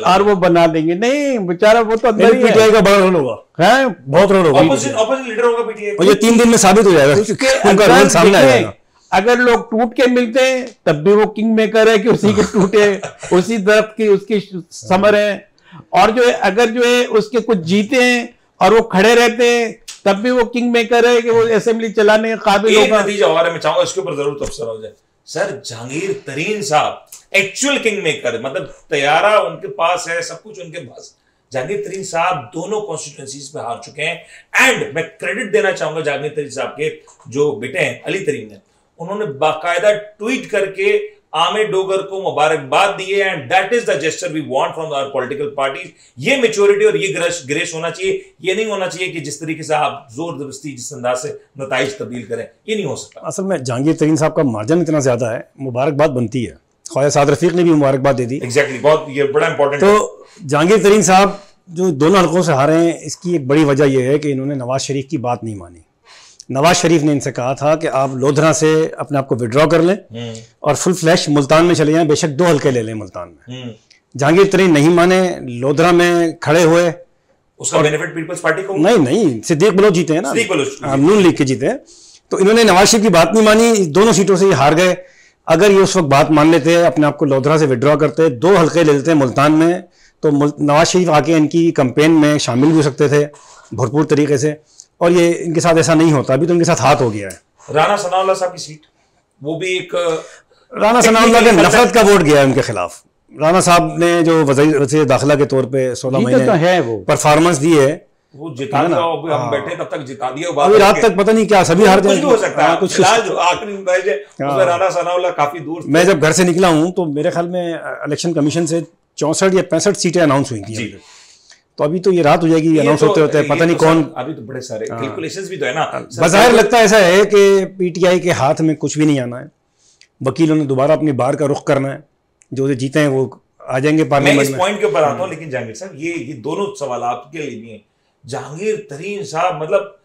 और वो बना देंगे। नहीं बेचारा, वो तो अंदर ही पीटीआई का बड़ा रोल होगा, है, बहुत रोल होगा, ऑपोजिट लीडर होगा पीटीआई, और ये 3 दिन में साबित हो जाएगा, उनका रोल सामने आ जाएगा। अगर लोग टूट के मिलते हैं तब भी वो किंग मेकर है कि उसी के टूटे उसी दरख्त की उसकी समर है, और जो है अगर जो है उसके कुछ जीते हैं और वो खड़े रहते हैं तब भी वो किंग मेकर है कि वो असेंबली चलाने के काबिल होगा। नतीजा और मैं चाहूंगा इसके ऊपर जरूर तबसरा हो जाए। सर जहांगीर तरीन साहब एक्चुअल किंग मेकर, मतलब तैयारा उनके पास है, सब कुछ उनके पास। जहांगीर तरीन साहब दोनों कॉन्स्टिट्यूएंसीज पे हार चुके हैं एंड मैं क्रेडिट देना चाहूंगा जहांगीर तरीन साहब के जो बेटे हैं अली तरीन ने, उन्होंने बाकायदा ट्वीट करके आमिर डोगर को मुबारकबाद दी है and that is the gesture we want from our political parties. ये मैच्योरिटी और ये ग्रेस होना चाहिए। ये नहीं होना चाहिए कि जिस तरीके से आप जोर जबरदस्ती जिस अंदाज से नताइज तब्दील करें, ये नहीं हो सकता। असल में जहांगीर तरीन साहब का मार्जिन इतना ज्यादा है, मुबारकबाद बनती है। ख्वाजा साद रफीक ने भी मुबारकबाद दे दी। एग्जैक्टली, बहुत ये बड़ा इंपॉर्टेंट। तो जहांगीर तरीन साहब जो दोनों हलकों से हारे हैं, इसकी एक बड़ी वजह यह है कि इन्होंने नवाज शरीफ की बात नहीं मानी। नवाज शरीफ ने इनसे कहा था कि आप लोधरा से अपने आप को विड्रॉ कर लें और फुल फ्लैश मुल्तान में चले जाएं, बेशक 2 हल्के ले लें मुल्तान में। जहांगीर तरीन नहीं माने, लोधरा में खड़े हुए। उसका बेनिफिट पीपल्स पार्टी को नहीं, सिद्दीक बलोच जीते हैं ना, नून लीग के जीते हैं। तो इन्होंने नवाज शरीफ की बात नहीं मानी, दोनों सीटों से ये हार गए। अगर ये उस वक्त बात मान लेते, अपने आप को लोधरा से विड्रॉ करते, 2 हल्के ले लेते मुल्तान में, तो नवाज शरीफ आके इनकी कैंपेन में शामिल भी हो सकते थे भरपूर तरीके से। और ये इनके साथ ऐसा नहीं होता, अभी तो इनके साथ हाथ हो गया है। राणा सनाउल्लाह साहब की सीट, वो भी एक राणा सनाउल्लाह के नफरत का वोट गया उनके खिलाफ। राणा साहब ने जो वज़ीर दाखिला के तौर पे 16 महीने तो है वो परफॉर्मेंस दी है, वो जिता दिया। हम बैठे तब तक जिता दिया, अभी रात तक पता नहीं क्या सभी हार जाए, हो सकता है। कुछ जो आखिरी मैच है उसमें राणा सनाउल्लाह काफी दूर। मैं जब घर से निकला हूं तो मेरे ख्याल में इलेक्शन कमीशन से 64 या 65 सीटें अनाउंस हुई थी। तो अभी तो ये रात हो जाएगी अनाउंस होते होते, पता नहीं कौन। अभी तो बड़े सारे कैलकुलेशंस भी तो है ना। बज़ाहिर लगता ऐसा है कि पीटीआई के हाथ में कुछ भी नहीं आना है, वकीलों ने दोबारा अपनी बार का रुख करना है, जो जीते हैं वो आ जाएंगे पार्लियामेंट में। मैं इस पॉइंट के ऊपर आता हूं, लेकिन जहांगीर साहब ये दोनों सवाल आपके लिए भी हैं। जहांगीर तरीन साहब, मतलब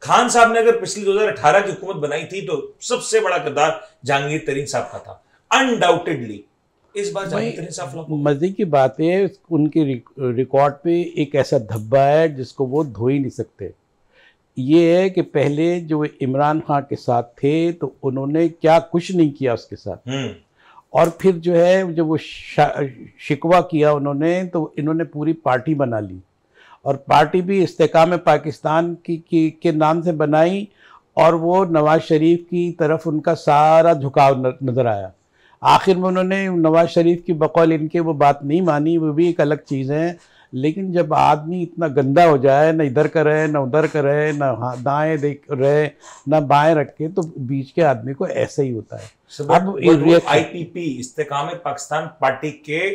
खान साहब ने अगर पिछली 2018 की हुकूमत बनाई थी तो सबसे बड़ा किरदार जहांगीर तरीन साहब का था अनडाउटेडली। इस बार जहांगीर तरीन साहब फ्लॉप। मजे की बात है, उनके रिकॉर्ड पे एक ऐसा धब्बा है जिसको वो धो ही नहीं सकते। ये है कि पहले जो इमरान खान के साथ थे तो उन्होंने क्या कुछ नहीं किया उसके साथ, और फिर जो है जब वो शिकवा किया उन्होंने, तो इन्होंने पूरी पार्टी बना ली, और पार्टी भी इस्तेकाम पाकिस्तान के नाम से बनाई, और वो नवाज शरीफ की तरफ उनका सारा झुकाव नज़र आया। आखिर में उन्होंने नवाज शरीफ की बकौल इनके वो बात नहीं मानी, वो भी एक अलग चीज़ है। लेकिन जब आदमी इतना गंदा हो जाए, न इधर का रहे न उधर का रहे, न दाएं देख रहे न बाएं रखे, तो बीच के आदमी को ऐसा ही होता है। अब आईपीपी इस्तेकाम पाकिस्तान पार्टी के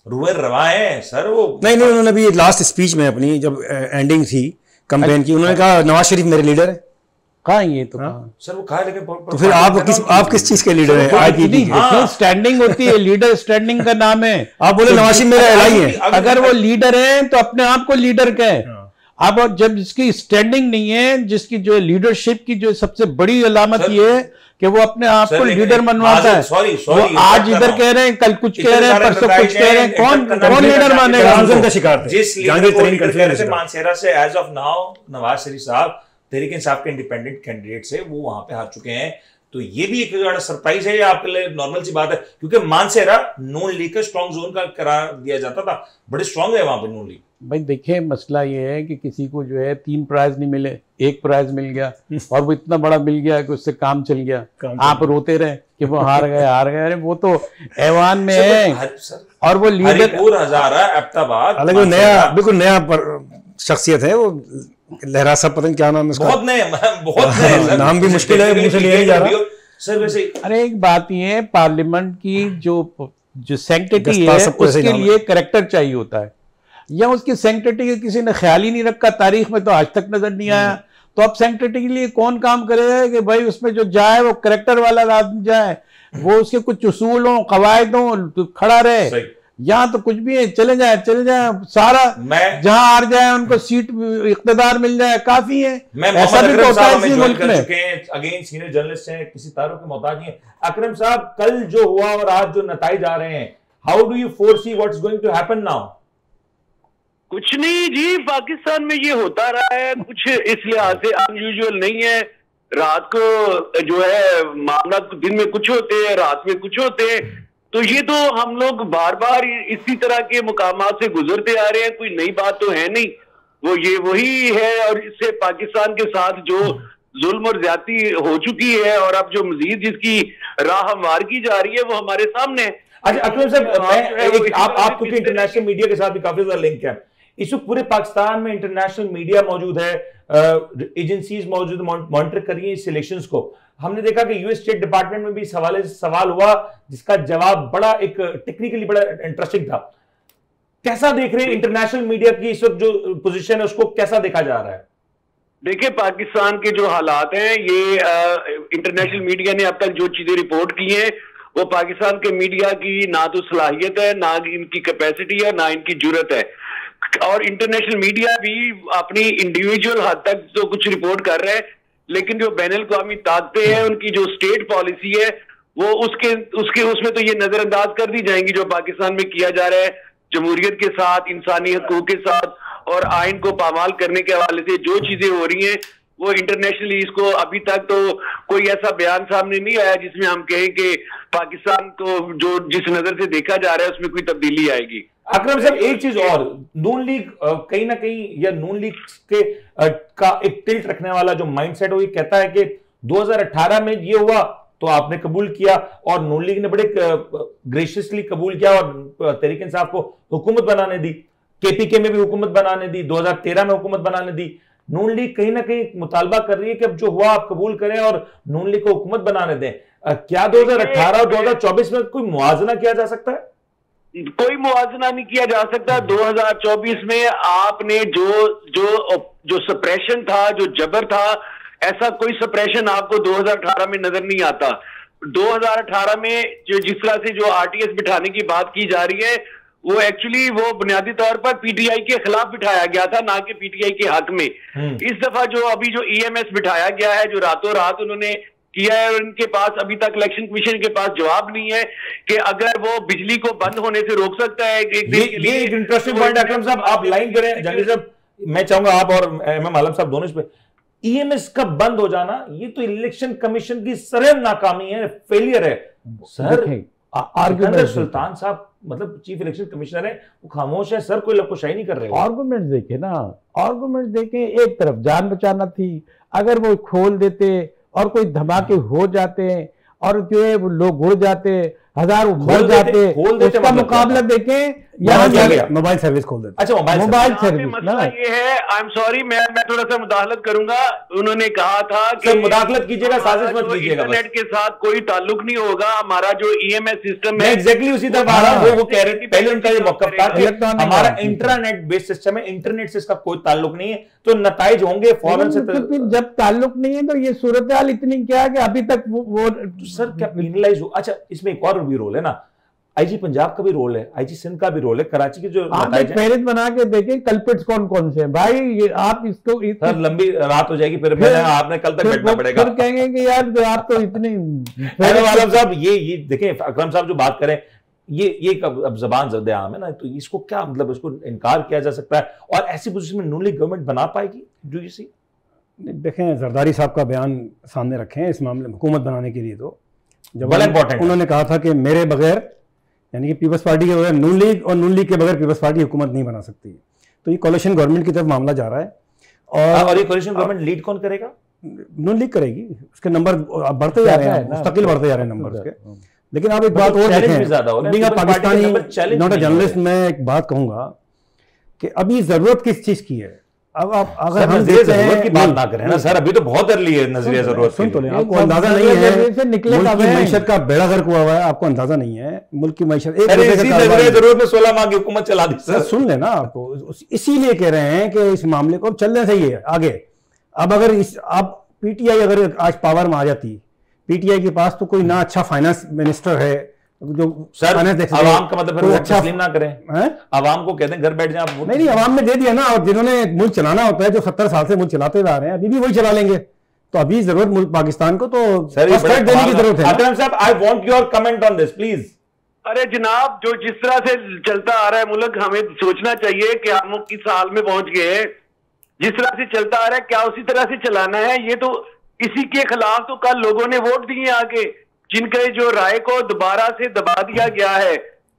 रुए रवा है सर। वो नहीं, उन्होंने भी लास्ट स्पीच में अपनी जब एंडिंग थी कैंपेन की, उन्होंने कहा नवाज शरीफ मेरे लीडर है। कहाँ ये तो सर वो कहा, लेकिन तो फिर आप किस चीज के लीडर हैं? आईपीपी स्टैंडिंग होती है, लीडर स्टैंडिंग का नाम है। आप बोले नवाज शरीफ मेरा एलआई है, अगर वो लीडर है तो अपने आप को लीडर कहे। अब जब जिसकी स्टैंडिंग नहीं है, जिसकी जो लीडरशिप की जो सबसे बड़ी अलामत ये है कि वो अपने आप को लीडर मनवाता है। वो आज इधर कह रहे हैं, कल कुछ कह रहे हैं, परसों कुछ कह रहे हैं, कौन लीडर मानेगा? का शिकार थे जिस लीडर को लीडर कह रहे थे मानसेरा से, as of now Nawaz Sharif साहब तहरीक इंसाफ के इंडिपेंडेंट कैंडिडेट से वो वहां पे हार चुके हैं। तो ये भी एक बड़ा सरप्राइज है, आपके लिए नॉर्मल सी बात है, क्योंकि मानसेरा नून लीग का स्ट्रॉन्ग जोन का करार दिया जाता था, बड़े स्ट्रॉन्ग है वहां पे नून लीग। भाई देखिए, मसला ये है कि किसी को जो है 3 प्राइज नहीं मिले, 1 प्राइज मिल गया, और वो इतना बड़ा मिल गया कि उससे काम चल गया। आप रोते रहे कि वो हार गए। अरे वो तो ऐवान में है, और वो लीडर हजारा अब्ताबाद अलग नया, बिल्कुल नया शख्सियत है वो। लहरा साहब पता नहीं क्या नाम है उसका, बहुत नए नाम भी मुश्किल है, मुझे लिया नहीं जा रहा सर। वैसे अरे एक बात ये है, पार्लियामेंट की जो सैंक्टिटी है उसके लिए करैक्टर चाहिए होता है, या उसकी सैंक्टिटी का किसी ने ख्याल ही नहीं रखा, तारीख में तो आज तक नजर नहीं आया। तो अब सैंक्टिटी के लिए कौन काम करेगा कि भाई उसमें जो जाए वो करैक्टर वाला आदमी जाए, वो उसके कुछ उसूल हो, कवायद हो, तो खड़ा रहे। यहाँ तो कुछ भी है, चले जाए सारा, मैं जहां हार जाए उनको सीट इख्तिदार मिल जाए काफी है। मैं ऐसा भी तो होता है इसी ज्वाइन मुल्क कर में। चुके हैं, अगेन सीनियर जर्नलिस्ट हैं, किसी तारों के मोहताज नहीं है। अकरम साहब, कल जो हुआ और आज जो नताइज आ रहे हैं, how do you foresee what's going to happen now? कुछ नहीं जी, पाकिस्तान में ये होता रहा है, कुछ इस लिहाज से अनयूजुअल नहीं है। रात को जो है मामला दिन में कुछ होते हैं, रात में कुछ होते हैं, तो ये तो हम लोग बार बार इसी तरह के मुकामात से गुजरते आ रहे हैं, कोई नई बात तो है नहीं, वो ये वही है। और इससे पाकिस्तान के साथ जो जुल्म और ज्यादती हो चुकी है और अब जो मजीद जिसकी राह हमवार की जा रही है वो हमारे सामने है। अच्छा अकरम साहब, आप क्योंकि इंटरनेशनल मीडिया के साथ भी काफी ज्यादा लिंक है, इस वक्त पूरे पाकिस्तान में इंटरनेशनल मीडिया मौजूद है, एजेंसीज मौजूद, मॉनिटर कर रही है इस इलेक्शंस को। हमने देखा कि यूएस स्टेट डिपार्टमेंट में भी इस हवाले से सवाल हुआ जिसका जवाब बड़ा एक टेक्निकली बड़ा इंटरेस्टिंग था। कैसा देख रहे हैं इंटरनेशनल मीडिया की इस वक्त जो पोजीशन है, उसको कैसा देखा जा रहा है? देखिए, पाकिस्तान के जो हालात हैं, ये इंटरनेशनल मीडिया ने अब तक जो चीजें रिपोर्ट की हैं वो पाकिस्तान के मीडिया की ना तो सलाहियत है, ना इनकी कैपेसिटी है, ना इनकी जुर्रत है। और इंटरनेशनल मीडिया भी अपनी इंडिविजुअल हद तक तो कुछ रिपोर्ट कर रहे हैं, लेकिन जो बैनुल-अक़वामी ताकतें हैं, उनकी जो स्टेट पॉलिसी है वो उसमें तो ये नजरअंदाज कर दी जाएंगी जो पाकिस्तान में किया जा रहा है जमहूरियत के साथ, इंसानी हकूक के साथ और आइन को पामाल करने के हवाले से जो चीजें हो रही हैं वो इंटरनेशनली इसको अभी तक तो कोई ऐसा बयान सामने नहीं आया जिसमें हम कहें कि पाकिस्तान को जो जिस नजर से देखा जा रहा है उसमें कोई तब्दीली आएगी। अकरम साहब, एक चीज और, नून लीग कहीं ना कहीं या नून लीग के का एक टिल्ट रखने वाला जो माइंडसेट वो ये कहता है कि 2018 में ये हुआ तो आपने कबूल किया और नून लीग ने बड़े ग्रेशियसली कबूल किया और तहरीक इंसाफ को हुकूमत बनाने दी, केपीके में भी हुकूमत बनाने दी, 2013 में हुकूमत बनाने दी। नून लीग कहीं ना कहीं मुतालबा कर रही है कि अब जो हुआ आप कबूल करें और नून लीग को हुकूमत बनाने दें। क्या 2018 और 2024 में कोई मुआवजा किया जा सकता है? कोई मुआवजा नहीं किया जा सकता। 2024 में आपने जो सप्रेशन था, जो जबर था, ऐसा कोई सप्रेशन आपको 2018 में नजर नहीं आता। 2018 में जिस तरह से जो आरटीएस बिठाने की बात की जा रही है वो एक्चुअली वो बुनियादी तौर पर पीटीआई के खिलाफ बिठाया गया था, ना कि पीटीआई के हक में। इस दफा जो अभी जो ईएमएस बिठाया गया है, जो रातों रात उन्होंने किया है, और उनके पास अभी तक इलेक्शन कमीशन के पास जवाब नहीं है कि अगर वो बिजली को बंद होने से रोक सकता है एक दिन के लिए। ये एक इंटरेस्टिंग पॉइंट है अकरम साहब, आप लाइन करें। जंगी साहब, मैं चाहूंगा आप और एमएम आलम साहब दोनों इस पे। ईएमएस का बंद हो जाना ये तो इलेक्शन कमीशन की सरह नाकामी है, फेलियर है सर। सिकंदर सुल्तान साहब मतलब चीफ इलेक्शन कमिश्नर है, वो खामोश है सर, कोई लकोशाही नहीं कर रहे। आर्गुमेंट देखे ना, आर्गुमेंट देखे, एक तरफ जान बचाना थी, अगर वो खोल देते और कोई धमाके हो जाते और जो है वो लोग उड़ जाते, हजारों मर जाते, उसका मुकाबला देखें या मोबाइल सर्विस खोल देते। अच्छा, मोबाइल सर्विस मसला ये है, आई एम सॉरी, मैं थोड़ा सा मुदाखलत करूंगा। उन्होंने कहा था कि मुदाखलत कीजिएगा, साजिश मत कीजिएगा, इंटरनेट के साथ कोई ताल्लुक नहीं होगा, हमारा जो ईएमएस सिस्टम है एग्जैक्टली उसी तरफ आ रहा हूं। वो कह रहे थे पहले उनका ये मौक़िफ़ था कि हमारा इंटरनेट बेस्ड सिस्टम है, इंटरनेट से इसका कोई ताल्लुक नहीं है, तो नताइज होंगे फौरन से। जब ताल्लुक नहीं है तो ये सूरत हाल इतनी क्या है कि अभी तक वो सर क्या पेनलाइज हो। अच्छा, इसमें एक और भी रोल है ना, आईजी पंजाब का भी रोल है, आईजी सिंध का भी रोल है, कराची के जो फहरिस्त बना के देखें कल्पिट्स कौन कौन से भाई। ये आप इसको सर लंबी रात हो जाएगी, फिर आपने कल तक बैठना पड़ेगा। फिर कहेंगे कि यार आप तो इतने आलम साहब ये देखें, अकरम साहब जो बात करें ये अब जबान ज़द आम है ना, तो इसको क्या मतलब इसको इनकार किया जा सकता है और ऐसी पोजीशन में नून लीग गवर्नमेंट बना पाएगी? Do you see? देखें, जरदारी साहब का बयान सामने रखें इस मामले में हुकूमत बनाने के लिए, तो बड़ा इंपॉर्टेंट उन्होंने कहा था कि मेरे बगैर यानी कि पीपल्स पार्टी के बगैर नून लीग और नून लीग के बगैर पीपल्स पार्टी हुकूमत नहीं बना सकती। तो ये कोलिशन गवर्नमेंट की तरफ मामला जा रहा है और ये कोलिशन गवर्नमेंट लीड कौन करेगा? नून लीग करेगी। उसके नंबर बढ़ते जा रहे हैं, मुस्तकिल बढ़ते जा रहे हैं नंबर उसके। लेकिन आप एक बात और देखें, पाकिस्तानी नॉट अ जर्नलिस्ट, मैं एक बात कहूंगा कि अभी जरूरत किस चीज की है। अब आप अगर हम जरूरत की बात ना करें ना सर, अभी तो बहुत अर्ली है नजरिया जरूरत। सुन तो लें, आपको अंदाजा नहीं है मुल्क की मैशत का बेड़ा गर्क हुआ हुआ है, आपको अंदाजा नहीं है मुल्क की मैशत। जरूरत में 16 माह की हुकूमत चला दी सर। सुन लेना, आपको इसीलिए कह रहे हैं कि इस मामले को चलने सही है आगे। अब अगर आप पीटीआई अगर आज पावर में आ जाती, पीटीआई के पास तो कोई ना अच्छा फाइनेंस मिनिस्टर है, जो सर finance desk है, आवाम का मतलब फिर कोई वोट अच्छा तस्लीम ना करें, है? आवाम को कहते हैं घर बैठ जाए आप वोट। नहीं, आवाम ने दे दिया ना, और जिन्होंने मुल्क चलाना होता है, जो 70 साल से मुल्क चलाते हुए आ रहे हैं, अभी भी वही चला लेंगे। तो अभी जरूरत मुल्क पाकिस्तान को तो फर्स्ट राइट देने की जरूरत है ना। अकरम साहब, I want your comment on this please. अरे जनाब, जो जिस तरह से चलता आ रहा है मुल्क, हमें सोचना चाहिए कि हम किस हाल में पहुंच गए हैं। जिस तरह से चलता आ रहा है, क्या उसी तरह से चलाना है? ये तो इसी के खिलाफ तो कल लोगों ने वोट दिए आके, जिनके जो राय को दोबारा से दबा दिया गया है।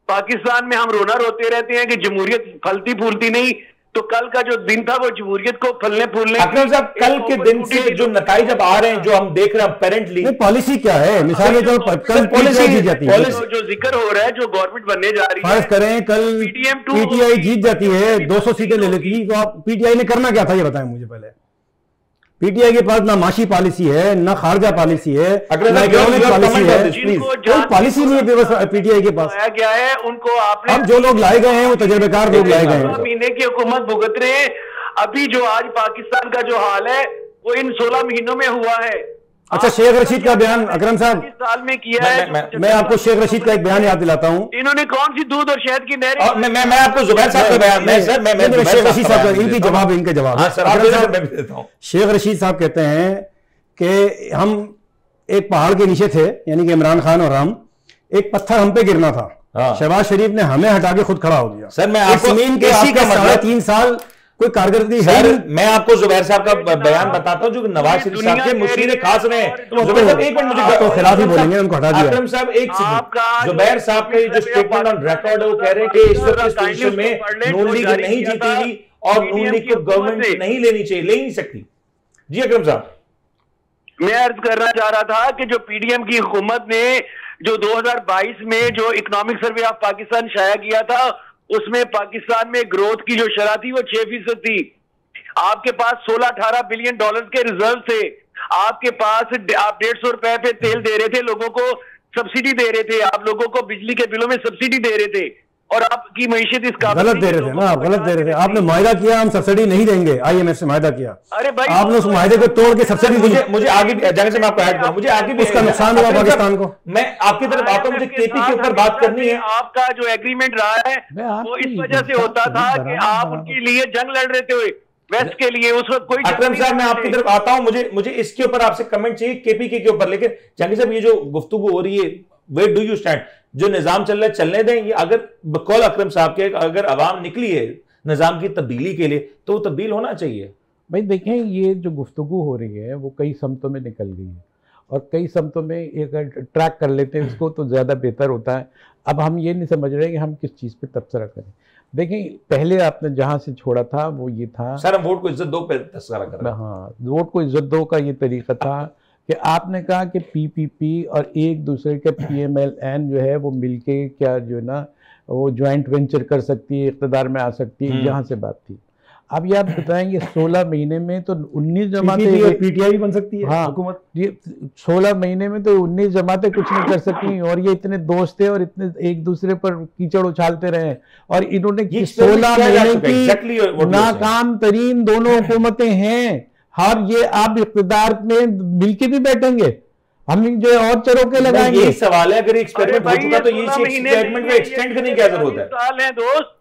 पाकिस्तान में हम रोना रोते रहते हैं कि जमहूरियत फलती फूलती नहीं, तो कल का जो दिन था वो जमहूरियत को फलने फूलने। अकरम साहब, कल के दिन से जो नताइज अब आ रहे हैं, जो हम देख रहे हैं अपेरेंटली, पॉलिसी क्या है? मिसाल जो कल पॉलिसी जीत जाती है, जो जिक्र हो रहा है, जो गवर्नमेंट बनने जा रही है, फर्ज करें कल पीटीआई जीत जाती है, 200 सीटें ले लेती है, तो आप पीटीआई ने करना क्या था ये बताएं मुझे पहले। पीटीआई के पास ना माशी पॉलिसी है, ना खारजा पॉलिसी है, ना इकोनॉमिक पॉलिसी है, कोई पॉलिसी नहीं है व्यवस्था पीटीआई के पास। क्या है उनको आपने, अब जो लोग लाए गए हैं वो तजर्बेकार लोग लाए गए हैं। महीने की हुकूमत भुगत रहे हैं। अभी जो आज पाकिस्तान का जो हाल है वो इन 16 महीनों में हुआ है। अच्छा, शेख रशीद का बयान अकरम साहब, इस साल में किया है। मैं आपको शेख रशीद का एक बयान याद दिलाता हूँ। इन्होंने कौन सी दूध और शहद की नहरें। मैं आपको जुबैर साहब का बयान, शेख रशीद साहब, इनके जवाब देता हूं। शेख रशीद साहब कहते हैं कि हम एक पहाड़ के नीचे थे, यानी कि इमरान खान और हम, एक पत्थर हम पे गिरना था, शहबाज शरीफ ने हमें हटा के खुद खड़ा हो गया। सर मैं आपको इसी का मतलब 3 साल कोई कारकर्दगी है। मैं आपको जुबैर साहब का बयान बताता हूं जो नवाज शरीफ साहब के मुशीर खास रहे हैं। जुबैर साहब एक मिनट, मुझे तो खिलाफ ही बोलेंगे, उनको हटा दिया। अकरम साहब एक सेकंड, जुबैर साहब का जो स्टेटमेंट ऑन रिकॉर्ड है वो कह रहे हैं कि इस वक्त इस पोजीशन में नून लीग नहीं जीतेगी और नून लीग को गवर्नमेंट नहीं लेनी चाहिए, ले नहीं सकती। जी अकरम साहब, मैं अर्ज करना चाह रहा था कि जो पीडीएम की हुकूमत ने जो 2022 में जो इकोनॉमिक सर्वे ऑफ पाकिस्तान शाया किया था, उसमें पाकिस्तान में ग्रोथ की जो शरह थी वो 6% थी। आपके पास 16-18 बिलियन डॉलर के रिजर्व थे। आपके पास आप 150 रुपए पे तेल दे रहे थे, लोगों को सब्सिडी दे रहे थे, आप लोगों को बिजली के बिलों में सब्सिडी दे रहे थे, और आपकी मईशत इस काबिल गलत दे रहे थे ना, आप गलत दे रहे थे। आपने मायदा किया हम सब्सिडी नहीं देंगे, आईएमएफ से मायदा किया। अरे भाई, आपने उस मायदे को तोड़ के सब्सिडी दी। मुझे आगे जाने से मैं आपको ऐड करूं, मुझे आगे भी उसका नुकसान हुआ पाकिस्तान को। मैं आपकी तरफ आता हूं, मुझे केपी के ऊपर बात करनी है। आपका जो एग्रीमेंट रहा है वो इस वजह से होता था कि आप उनके लिए जंग लड़ रहे थे वेस्ट के लिए, उस वक्त कोई। अकरम साहब मैं आपकी तरफ आता हूं, मुझे इसके ऊपर आपसे कमेंट चाहिए केपीके के ऊपर। लेकिन जंगी साहब, ये जो गुफ्तगू हो रही है, वेयर डू यू स्टैंड? जो निजाम चल रहा है चलने दें, ये अगर बकौल अकरम साहब के अगर अवाम निकली है निजाम की तब्दीली के लिए तो वो तब्दील होना चाहिए। भाई देखें, ये जो गुफ्तगू हो रही है वो कई समतों में निकल गई है, और कई समतों में एक ट्रैक कर लेते हैं इसको तो ज़्यादा बेहतर होता है। अब हम ये नहीं समझ रहे कि हम किस चीज़ पे तबसरा करें। देखें, पहले आपने जहाँ से छोड़ा था वो ये था, सर हम वोट को इज्जत दो पे तस्करा कर रहे हैं। हाँ, वोट को इज्जत दो का ये तरीका था कि आपने कहा कि पीपीपी और एक दूसरे के पीएमएलएन जो है वो मिलके क्या जो है ना वो जॉइंट वेंचर कर सकती है, इक़्तिदार में आ सकती है, यहाँ से बात थी। अब ये आप बताएंगे 16 महीने में तो 19 जमातें, पीटीआई भी बन सकती है हाँ, हुकूमत। ये 16 महीने में तो 19 जमातें कुछ नहीं कर सकती, और ये इतने दोस्त थे और इतने एक दूसरे पर कीचड़ उछालते रहे, और इन्होंने 16 महीने की नाकाम तरीन दोनों हुकूमतें हैं। और ये आप इक़्तिदार में मिलके भी बैठेंगे, हम जो और चरोके लगाएंगे। यही सवाल है, अगर एक्सपेरिमेंट हो चुका तो ये एक्सपेरिमेंट को एक्सटेंड करने की क्या जरूरत है? साल है दोस्त,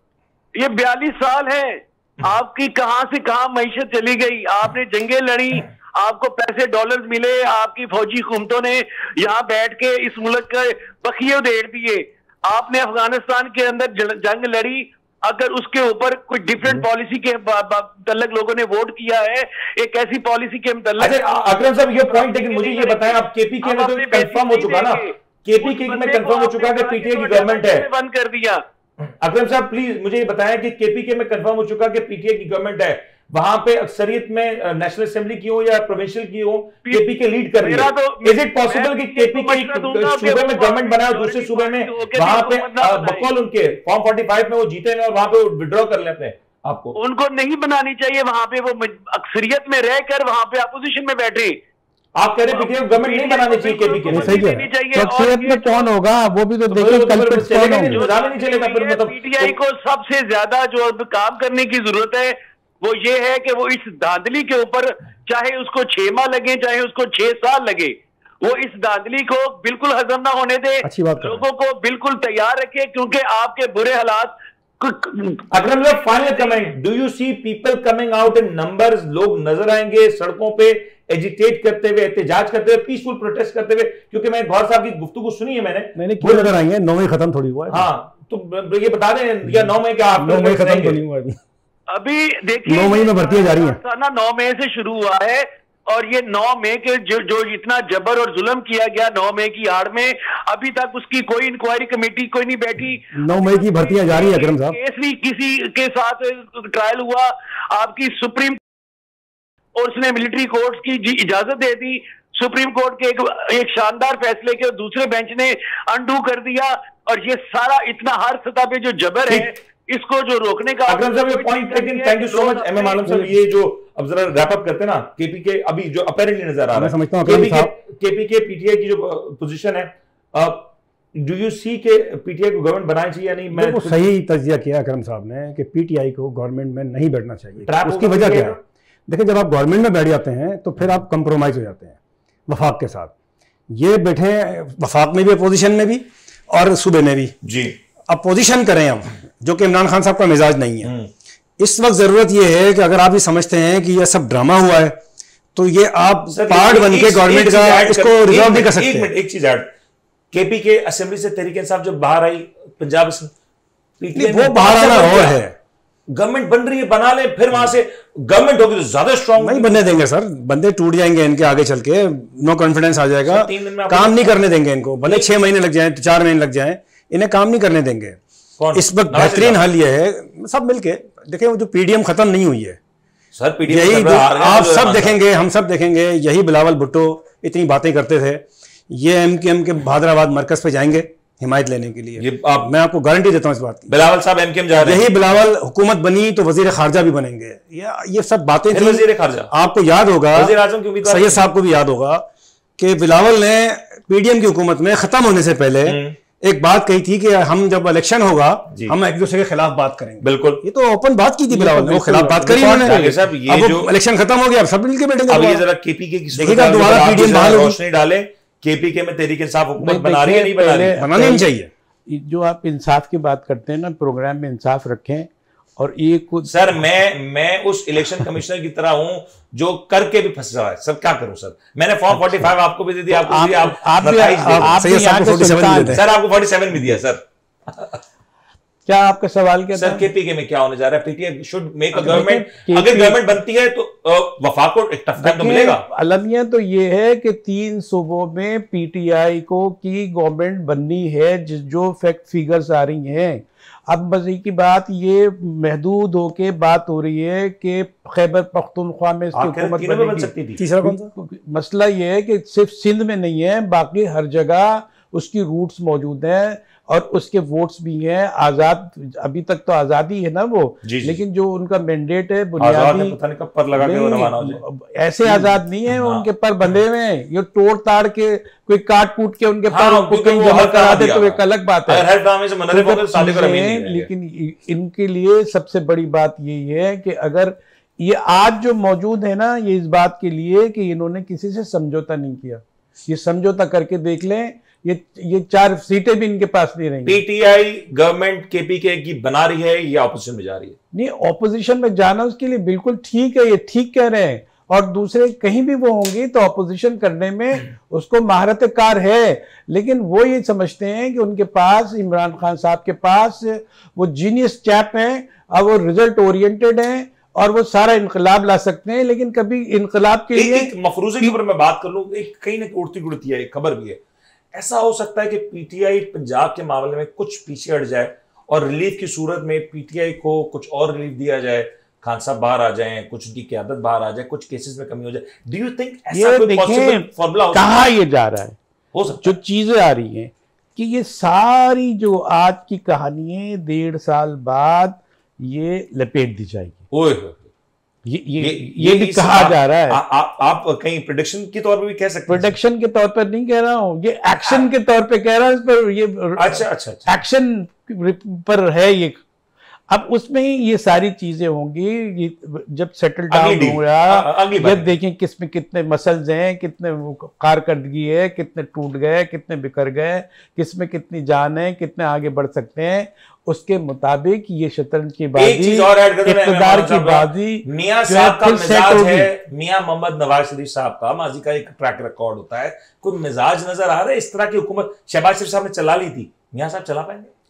ये 42 साल है। आपकी कहां से कहां मईशत चली गई, आपने जंगें लड़ी, आपको पैसे डॉलर्स मिले, आपकी फौजी हुकूमतों ने यहाँ बैठ के इस मुल्क के बखिए उधेड़ दिए। आपने अफगानिस्तान के अंदर जंग लड़ी, अगर उसके ऊपर कोई डिफरेंट पॉलिसी के मतलब लोगों ने वोट किया है, एक ऐसी पॉलिसी के मतलब। अकरम साहब ये पॉइंट, लेकिन मुझे ये बताएं, आप केपीके में तो कंफर्म हो चुका ना, केपीके में कंफर्म हो चुका कि पीटीआई की गवर्नमेंट है, बंद कर दिया। अकरम साहब प्लीज मुझे ये बताएं कि केपीके में कंफर्म हो चुका कि पीटीआई की गवर्नमेंट है, वहां पे अक्सरियत में नेशनल असेंबली की हो या प्रोविंशियल की हो, केपीके लीड कर रही है। इज इट पॉसिबल कि केपीके सूबे में गवर्नमेंट बनाए, दूसरे सूबे में वहां पे बकौल उनके फॉर्म 45 में वो जीते हैं और वहां पे विड्रॉ कर लेते हैं? आपको उनको नहीं बनानी चाहिए, वहां पे वो अक्सरियत में रहकर वहां पे अपोजिशन में बैठे। आप कह रहे पीटीआई गवर्नमेंट नहीं बनानी चाहिए केपीके में? सही है, अक्सरियत में कौन होगा वो भी तो देखिए, कल पे कौन होगा। नहीं चलेगा फिर, मतलब पीटीआई को सबसे ज्यादा जो काम करने की जरूरत है वो ये है कि वो इस धांधली के ऊपर, चाहे उसको 6 माह लगे चाहे उसको 6 साल लगे, वो इस धांधली को बिल्कुल हजम ना होने दे, अच्छी बात कर रहे हैं। लोगों को बिल्कुल तैयार रखे, क्योंकि आपके बुरे हालात अकरम साहब, final comment, do you see people coming out in numbers? लोग नजर आएंगे सड़कों पे एजिटेट करते हुए, एहतजाज करते हुए, पीसफुल प्रोटेस्ट करते हुए? क्योंकि मैं गौर साहब की गुफ्तगू सुनी है मैंने क्यों नजर आएंगे? 9 मई खत्म थोड़ी हुआ है। हाँ, तो ये बता दें, या 9 मई क्या 9 मई खत्म तो नहीं हुआ अभी। अभी देखिए 9 मई में भर्तियां जारी हैं। 9 मई से शुरू हुआ है, और ये 9 मई के जो इतना जबर और जुल्म किया गया 9 मई की आड़ में, अभी तक उसकी कोई इंक्वायरी कमेटी कोई नहीं बैठी। 9 मई की भर्तियां जारी है अकरम साहब। केस भी किसी के साथ ट्रायल हुआ, आपकी सुप्रीम, और उसने मिलिट्री कोर्ट की इजाजत दे दी। सुप्रीम कोर्ट के एक शानदार फैसले के दूसरे बेंच ने अंडू कर दिया, और ये सारा इतना हर सतह पे जो जबर है, इसको जो रोकने का अकरम साहब ये पॉइंट, लेकिन thank you so much MM Alam sahab. ये जो अब जरा रैप अप करते हैं ना, केपीके अभी जो अपेरेंटली नजर आ रहा है, मैं समझता हूं केपीके पीटीआई की जो पोजीशन है, डू यू सी के पीटीआई को गवर्नमेंट बनानी चाहिए या नहीं? मैं सही तज्जिया किया अकरम साहब ने कि पीटीआई को गवर्नमेंट में नहीं बैठना चाहिए। ट्रैप उसकी होगा वजह तो क्या है? देखिए, जब आप गवर्नमेंट में बैठ जाते हैं तो फिर आप कंप्रोमाइज हो जाते हैं वफाक के साथ। ये बैठे वफाक में भी, अपोजिशन में भी, और सूबे में भी जी। अपोजिशन करें हम, जो कि इमरान खान साहब का मिजाज नहीं है। इस वक्त जरूरत यह है कि अगर आप ये समझते हैं कि यह सब ड्रामा हुआ है, तो ये आप पार्ट बन के गवर्नमेंट का इसको रिजॉल्व नहीं कर सकते। एक चीज ऐड, केपीके असेंबली से तहरीक इंसाफ जब बाहर आई, पंजाब वो बाहर आना और है, गवर्नमेंट बन रही है, बना ले, फिर वहां से गवर्नमेंट होगी तो ज्यादा स्ट्रांग नहीं बनने देंगे सर। बंदे टूट जाएंगे इनके आगे चल के, नो कॉन्फिडेंस आ जाएगा, 3 दिन में काम नहीं करने देंगे इनको, भले 6 महीने लग जाए, 4 महीने लग जाए, इन्हें काम नहीं करने देंगे। इस वक्त बेहतरीन हल यह है, सब मिलके देखें, वो जो पीडीएम खत्म नहीं हुई है सर, पीडीएम यही आप सब देखेंगे, हम सब देखेंगे, यही बिलावल भुट्टो इतनी बातें करते थे, ये एमकेएम के भादराबाद मरकज पे जाएंगे हिमायत लेने के लिए। मैं आपको गारंटी देता हूं इस बात की। बिलावल साहब एमकेएम जा रहे हैं। यही बिलावल हुकूमत बनी तो वजीर खारजा भी बनेंगे। ये सब बातें थी। वजीर खारजा आपको याद होगा, वजीर आजम की उम्मीदवार सैयद साहब को भी याद होगा कि बिलावल ने पीडीएम की हुकूमत में खत्म होने से पहले एक बात कही थी कि हम जब इलेक्शन होगा हम एक दूसरे के खिलाफ बात करेंगे। बिल्कुल, ये तो ओपन बात की थी बिलावल ने, वो खिलाफ बात करी उन्होंने। अब इलेक्शन खत्म हो गया, अब सब मिलकर बैठेंगे। अब ये जरा केपीके की देखिएगा दोबारा पीडीएम बहाल होगी। रोशनी डाले, केपीके में तहरीक इंसाफ हुकूमत बना रही है, नहीं बना रही है? बनानी नहीं चाहिए। जो आप इंसाफ की बात करते हैं ना, प्रोग्राम में इंसाफ रखें। और ये कुछ सर, मैं उस इलेक्शन कमिश्नर की तरह हूं जो करके भी फंस रहा है सर। क्या करूं सर? मैंने फॉर्म 45 आपको भी दे दिया, आपको भी सर आपको 47 भी दिया सर। क्या आपका सवाल क्या सर? केपीके में क्या होने जा रहा है? PTI should make a government. अगर गवर्नमेंट बनती है तो वफाक को एक टफ टाइम तो मिलेगा। अलमिया तो ये है कि 3 सूबों में पीटीआई को की गवर्नमेंट बननी है, जो फैक्ट फिगर्स आ रही हैं। अब मजे की बात ये महदूद होके बात हो रही है कि खैबर पख्तूनख्वा में इसकी हुकूमत बनेगी। तीसरा कौन सा मसला ये है कि सिर्फ सिंध में नहीं है, बाकी हर जगह उसकी रूट्स मौजूद हैं और उसके वोट्स भी हैं। आजाद, अभी तक तो आजादी है ना वो, लेकिन जो उनका मैंडेट है बुनियादी, पता नहीं कब पर लगा के रवाना हो जाए, ऐसे आजाद नहीं है। उनके पर बंधे हुए हैं, ये तोड़ ताड़ के कोई काट कूट के उनके पर कहीं जमा करा दे तो एक अलग बात है। लेकिन इनके लिए सबसे बड़ी बात यही है कि अगर ये आज जो मौजूद है ना, ये इस बात के लिए कि इन्होंने किसी से समझौता नहीं किया। ये समझौता करके देख लें, ये 4 सीटें भी इनके पास नहीं रहेंगी। पीटीआई गवर्नमेंट केपीके की बना रही है या ऑपोजिशन में जा रही है? नहीं, ऑपोजिशन में जाना उसके लिए बिल्कुल ठीक है, ये ठीक कह रहे हैं। और दूसरे कहीं भी वो होंगी तो ऑपोजिशन करने में उसको महारत कार है, लेकिन वो ये समझते हैं कि उनके पास, इमरान खान साहब के पास वो जीनियस चैप हैं और वो रिजल्ट ओरिएंटेड हैं और वो सारा इनकलाब ला सकते हैं। लेकिन कभी इनकलाब के लिए एक मफरूजे के ऊपर मैं बात कर लूं, एक कहीं ना उड़ती उड़ती है एक खबर भी है। ऐसा हो सकता है कि पीटीआई पंजाब के मामले में कुछ पीछे हट जाए और रिलीफ की सूरत में पीटीआई को कुछ और रिलीफ दिया जाए, खान साहब बाहर आ जाएं, कुछ उनकी क़यादत बाहर आ जाए, कुछ केसेस में कमी हो जाए। डू यू थिंक ऐसा कोई पॉसिबल फॉर्मूला हो? कहां ये जा रहा है? हो सकता जो चीजें आ रही हैं कि ये सारी जो आज की कहानी है 1.5 साल बाद ये लपेट दी जाएगी। ओए ये भी कहा जा रहा है। आप कहीं प्रेडिक्शन के तौर पर भी कह सकते हैं? प्रेडिक्शन के तौर पर नहीं कह रहा हूं, ये एक्शन के तौर पे कह रहा हूं। इस पर ये अच्छा एक्शन पर है। ये अब उसमें ही ये सारी चीजें होंगी, ये जब सेटल अगली डाउन deal, हो रहा, अगली बार। जब देखें किसमें कितने मसल्स हैं, कितने कारकर्दगी है, कितने टूट गए, कितने बिखर गए, किसमें कितनी जान है, कितने आगे बढ़ सकते हैं, उसके मुताबिक ये शतरंज की एक बाजी, चीज और ऐड कर दूं मैं, इक़्तिदार की साहब, बाजी मियां जो है साहब का फिर सेट मिजाज होगी। है, मियां मोहम्मद नवाज शरीफ साहब का माजी का एक ट्रैक रिकॉर्ड होता है, कोई मिजाज नजर आ रहा है इस तरह की हुकूमत शहबाज शरीफ साहब ने चला ली थी, मियां साहब चला पाएंगे?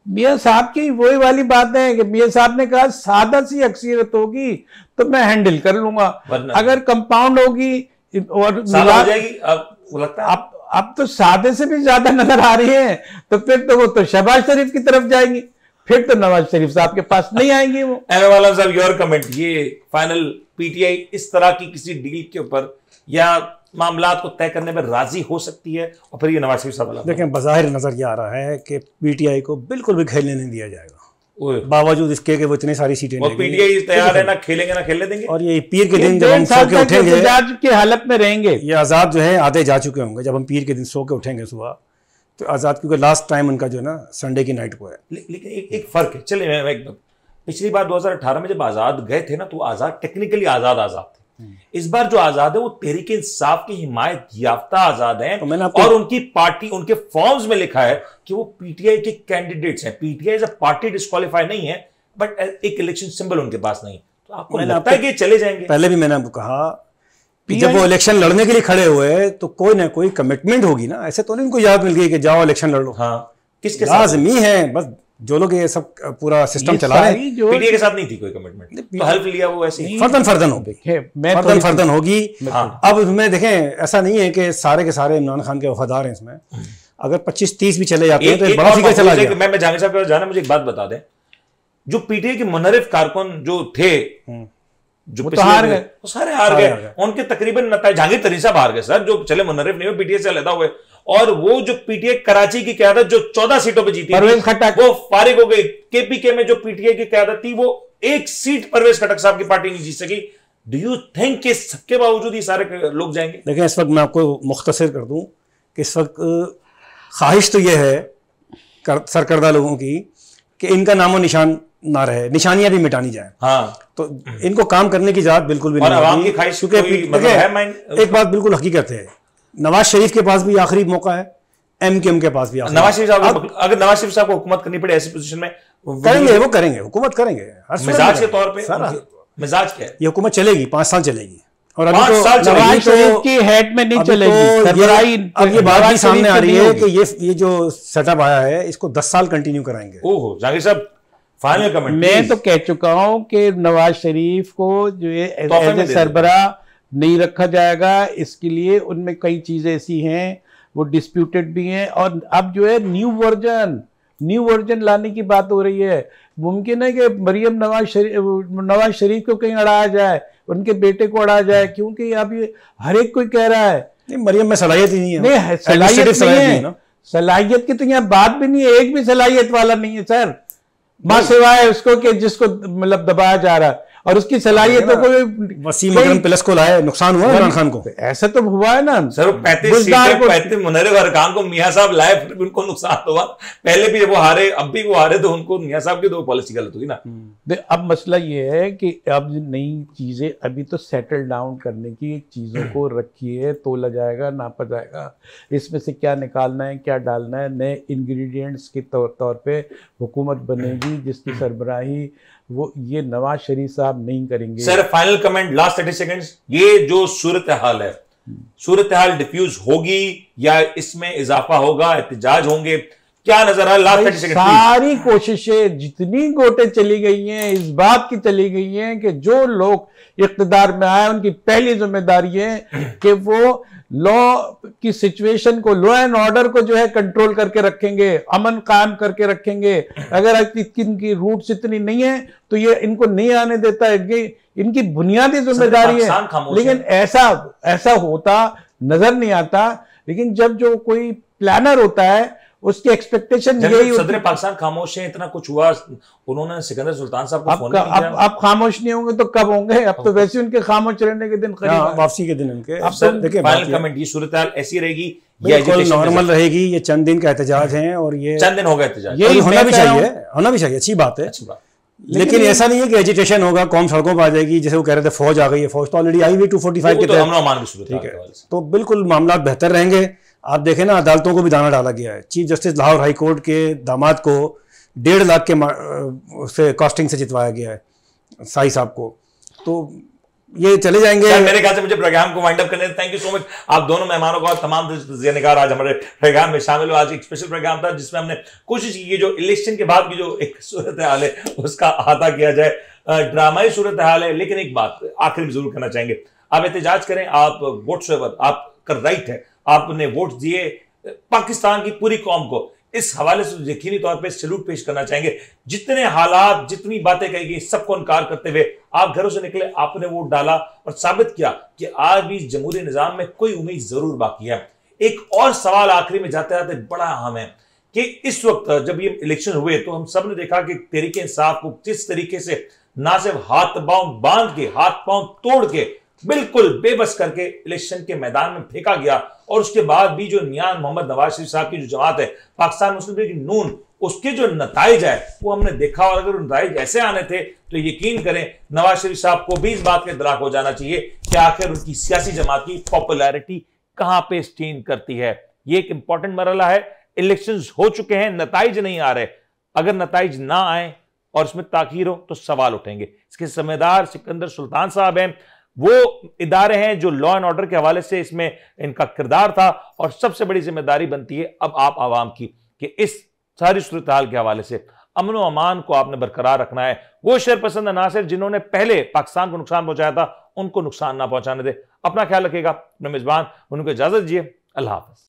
मियां साहब की वही वाली बात है कि मियां साहब ने कहा सादा सी अक्सरियत होगी तो मैं हैंडल कर लूंगा, वरना- अगर कंपाउंड होगी और सादा हो जाएगी अब, वो लगता है अब तो सादे से भी ज्यादा नजर आ रही है, तो फिर तो वो तो शहबाज शरीफ की तरफ जाएंगी, फिर तो नवाज शरीफ साहब के पास नहीं आएंगे वो। एम आलम साहब, योर कमेंट, ये फाइनल पीटीआई इस तरह की किसी डील के ऊपर या मामलात को तय करने में राजी हो सकती है? और फिर ये नवाज शरीफ साहब वाला देखें, बज़ाहिर नजर ये आ रहा है कि पीटीआई को बिल्कुल भी खेलने नहीं दिया जाएगा, ओए, बावजूद इसके कि वो इतनी सारी सीटें और ले गई। पीटीआई तैयार है ना खेलेंगे ना खेलने देंगे। और ये पीर के ये दिन जब हम 1.5 सो साल के तक उठेंगे, एहतजाज की हालत में रहेंगे। ये आज़ाद जो है आधे जा चुके होंगे जब हम पीर के दिन सो के उठेंगे सुबह, तो आज़ाद क्योंकि लास्ट टाइम उनका जो है ना संडे की नाइट को है। लेकिन एक फर्क है, चलिए मैं एकदम, पिछली बार 2018 में जब आजाद गए थे ना, तो आजाद टेक्निकली आजाद थे। इस बार जो आजाद है वो तहरीक इंसाफ की हिमायत याफ्ता आजाद हैं, तो मैंने आपको- और उनकी पार्टी, उनके फॉर्म्स में लिखा है कि वो पीटीआई के कैंडिडेट्स हैं। PTI as a party disqualify नहीं है, बट एक इलेक्शन सिंबल उनके पास नहीं, तो आपको मैंने लगता है कि ये चले जाएंगे? पहले भी मैंने आपको कहा कि PI जब वो इलेक्शन लड़ने के लिए खड़े हुए तो कोई ना कोई कमिटमेंट होगी ना, ऐसे तो नहीं उनको याद मिल गई कि जाओ इलेक्शन लड़ लो। हाँ, किसके साथ? लाजमी है, बस जो लोग ये सब पूरा सिस्टम ये चला रहे हैं, सारी जो पीटीआई के साथ नहीं थी कोई कमिटमेंट, तो हेल्प लिया वो ऐसे ही। फर्दन फर्दन हो, देखिए मैं फर्दन फर्दन होगी। हाँ। अब इसमें देखें, ऐसा नहीं है कि सारे के सारे इमरान खान के वफादार हैं इसमें, अगर 25-30 भी चले जाते हैं तो एक बड़ा और फिगर चला मकबूल है गया। कि मैं जहांगीर साहब के पास जाना, मुझे एक बात बता दें, जो पीटीआई के मुनरिफ कारकुन जो थे, जो वो तो पिछले हार में- गए। वो सारे हार सारे गए, हार गए। उनके तकरीबन नताइज, जहांगीर तरीन साहब हार गए सर, जो चले मुनरिफ नहीं हुए, पीटीआई से अलग हुए, और वो जो पीटीआई कराची की क़यादत जो 14 सीटों पे जीती परवेज थी, खट्टक। वो फारिग हो गई। केपीके में जो पीटीआई की क़यादत थी, वो एक सीट परवेज खट्टक साहब की पार्टी नहीं जीत सकी। डू यू थिंक कि सबके बावजूद ये सारे लोग जाएंगे? देखें, इस वक्त मैं आपको मुख्तसर कर दूं कि इस वक्त ख्वाहिश तो यह है सरकर्दा लोगों की कि इनका नामो निशान ना रहे, निशानियां भी मिटानी जाए। हाँ, तो इनको काम करने की इजाजत बिल्कुल भी और नहीं आवाम होगी, की ख्वाहिश क्योंकि कोई मतलब देखिए, है माइंड? एक बात बिल्कुल हकीकत है, नवाज शरीफ के पास भी आखिरी मौका है, एमकेएम के पास भी आखिरी नवाज शरीफ मौका है। साहब, अगर नवाज शरीफ साहब को हुकूमत करनी पड़े ऐसी पोजीशन में, करेंगे, वो करेंगे, हुकूमत करेंगे, हर सूरत में मिजाज के करेंगे। तौर पे सारा मिजाज क्या है? ये हुकूमत चलेगी, 5 साल चलेगी, और 5 साल चलेगी। नवाज अभी शरीफ की हेड में नहीं अभी चलेगी तो सरबराही। अब ये बात नवाज भी सामने शरीफ आ की रही नहीं है होगी। कि ये जो सेटअप आया है इसको 10 साल कंटिन्यू कराएंगे। ओहो, जहांगीर साहब, फाइनल कमेंट। मैं तो कह चुका हूं कि नवाज शरीफ को जो है तोहफे एज में ए दे सरबराह नहीं रखा जाएगा, इसके लिए उनमें कई चीजें ऐसी हैं वो डिस्प्यूटेड भी हैं, और अब जो है न्यू वर्जन लाने की बात हो रही है। मुमकिन है कि मरियम नवाज शरीफ को कहीं अड़ाया जाए, उनके बेटे को अड़ाया जाए, क्योंकि अब ये हर एक कोई कह रहा है नहीं, मरियम में सलाहियत ही नहीं है, नहीं है, सलाहियत Administrative नहीं नहीं है, ना। सलाहियत की तो यहाँ बात भी नहीं है, एक भी सलाहियत वाला नहीं है सर, बस सिवाय उसको कि जिसको मतलब दबाया जा रहा है, और उसकी सलाहियतों को वसीम अकरम प्लस को लाए, नुकसान हुआ इमरान खान को। ऐसा तो हुआ है ना सर, वो 35 बुजदार सीटें को 35 मुनरिफ अरकान को मियां साहब लाए, फिर भी उनको नुकसान हुआ। पहले भी वो हारे, अब भी वो हारे, तो उनको मियां साहब की तो पॉलिसी गलत हुई ना। अब मसला ये है कि अब नई चीजें अभी तो सेटल डाउन करने की चीजों को रखिए, तोला जाएगा, नापा जाएगा, इसमें से क्या निकालना है, क्या डालना है, नए इंग्रेडिएंट्स के तौर पे हुकूमत बनेगी जिसकी सरबराही वो ये नवाज शरीफ साहब नहीं करेंगे। Sir, final comment, last 30 seconds, ये जो सूरत हाल है, सूरत हाल डिफ्यूज होगी या इसमें इजाफा होगा, एहतजाज होंगे, क्या नजर आ? Last 30 second. सारी कोशिशें जितनी गोटे चली गई हैं इस बात की चली गई हैं कि जो लोग इख्तिदार में आए उनकी पहली जिम्मेदारी है कि वो लॉ की सिचुएशन को, लॉ एंड ऑर्डर को जो है कंट्रोल करके रखेंगे, अमन कायम करके रखेंगे। अगर इनकी रूट्स इतनी नहीं है तो ये इनको नहीं आने देता है, इनकी बुनियादी जिम्मेदारी पाकिस्तान खामोश है। लेकिन ऐसा होता नजर नहीं आता। लेकिन जब जो कोई प्लानर होता है उसकी एक्सपेक्टेशन यही होती सदर पाकिस्तान खामोश है, इतना कुछ हुआ, उन्होंने सिकंदर सुल्तान साहब को फोन नहीं किया। अब खामोश नहीं होंगे तो कब होंगे? अब तो वैसे उनके खामोश रहने के दिन करीब हाँ, है। वापसी के दिन उनके। अब सर, देखिए, फाइनल कमेंट, ये सूरत हाल ऐसी रहेगी या बिल्कुल एजुकेशन नॉर्मल रहेगी, ये चंद दिन का एहतजाज है, और ये चंद दिन हो गए एहतजाज? ये और होना भी मैं कह रहा चाहिए, होना भी चाहिए, अच्छी बात है। अच्छी बात। लेकिन ऐसा नहीं है कि एजिटेशन होगा, कौम सड़कों पर आ जाएगी, जैसे वो कह रहे थे फौज आ गई है, फौज तो ऑलरेडी आई हुई 245 के तहत, ठीक है। तो बिल्कुल मामला बेहतर रहेंगे। आप देखें ना, अदालतों को भी दाना डाला गया है। Chief justice Lahore high court के दामाद को 1.5 लाख के से कॉस्टिंग से जितवाया गया है, साई साहब को। तो ये चले जाएंगे। मेरे ख्याल से मुझे प्रोग्राम को वाइंड अप करने। थैंक यू सो मच आप दोनों मेहमानों को और तमाम तजज़ियानिगार आज हमारे प्रोग्राम में शामिल हुआ। आज एक स्पेशल प्रोग्राम था जिसमें हमने कोशिश की जो इलेक्शन के बाद की जो एक सूरत हाल है उसका अहाता किया जाए। ड्रामाई सूरत हाल है, लेकिन एक बात आखिर में जरूर करना चाहेंगे, आप एहतजाज करें, आप वोट्सएवर आपका राइट है, आपने वोट दिए पाकिस्तान की पूरी कौम को। इस हवाले से यकीनी तौर पे सैल्यूट पेश करना चाहेंगे। जितने हालात, जितनी बातें कही गई, सबको इनकार करते हुए आप घरों से निकले, आपने वोट डाला और साबित किया कि आज भी जमहूरी निजाम में कोई उम्मीद जरूर बाकी है। एक और सवाल आखिरी में जाते जाते बड़ा अहम है कि इस वक्त जब ये इलेक्शन हुए तो हम सब ने देखा कि तहरीक इंसाफ को किस तरीके से ना सिर्फ हाथ पांव बांध के, हाथ पांव तोड़ के, बिल्कुल बेबस करके इलेक्शन के मैदान में फेंका गया। और उसके बाद भी जो मियां मोहम्मद नवाज शरीफ साहब की जो जमात है, पाकिस्तान मुस्लिम लीग नून, उसके जो नताइज है वो हमने देखा। और अगर नताइज ऐसे आने थे तो यकीन करें नवाज शरीफ साहब को भी इस बात का इदराक हो जाना चाहिए कि आखिर उनकी सियासी जमात की पॉपुलैरिटी कहां पे स्टैंड करती है। ये एक इंपॉर्टेंट मरहला है। इलेक्शंस हो चुके हैं, नताइज नहीं आ रहे। अगर नताइज ना आए और इसमें ताखीर हो तो सवाल उठेंगे। इसके जिम्मेदार सिकंदर सुल्तान साहब हैं। वो इदारे हैं जो लॉ एंड ऑर्डर के हवाले से इसमें इनका किरदार था। और सबसे बड़ी जिम्मेदारी बनती है अब आप आवाम की कि इस सारी सूरत हाल के हवाले से अमन व अमान को आपने बरकरार रखना है। वो शरपसंद अनासर जिन्होंने पहले पाकिस्तान को नुकसान पहुंचाया था, उनको नुकसान ना पहुंचाने दे। अपना ख्याल रखिएगा। अपने मेजबान उनको इजाजत दीजिए। अल्लाह हाफ़िज़।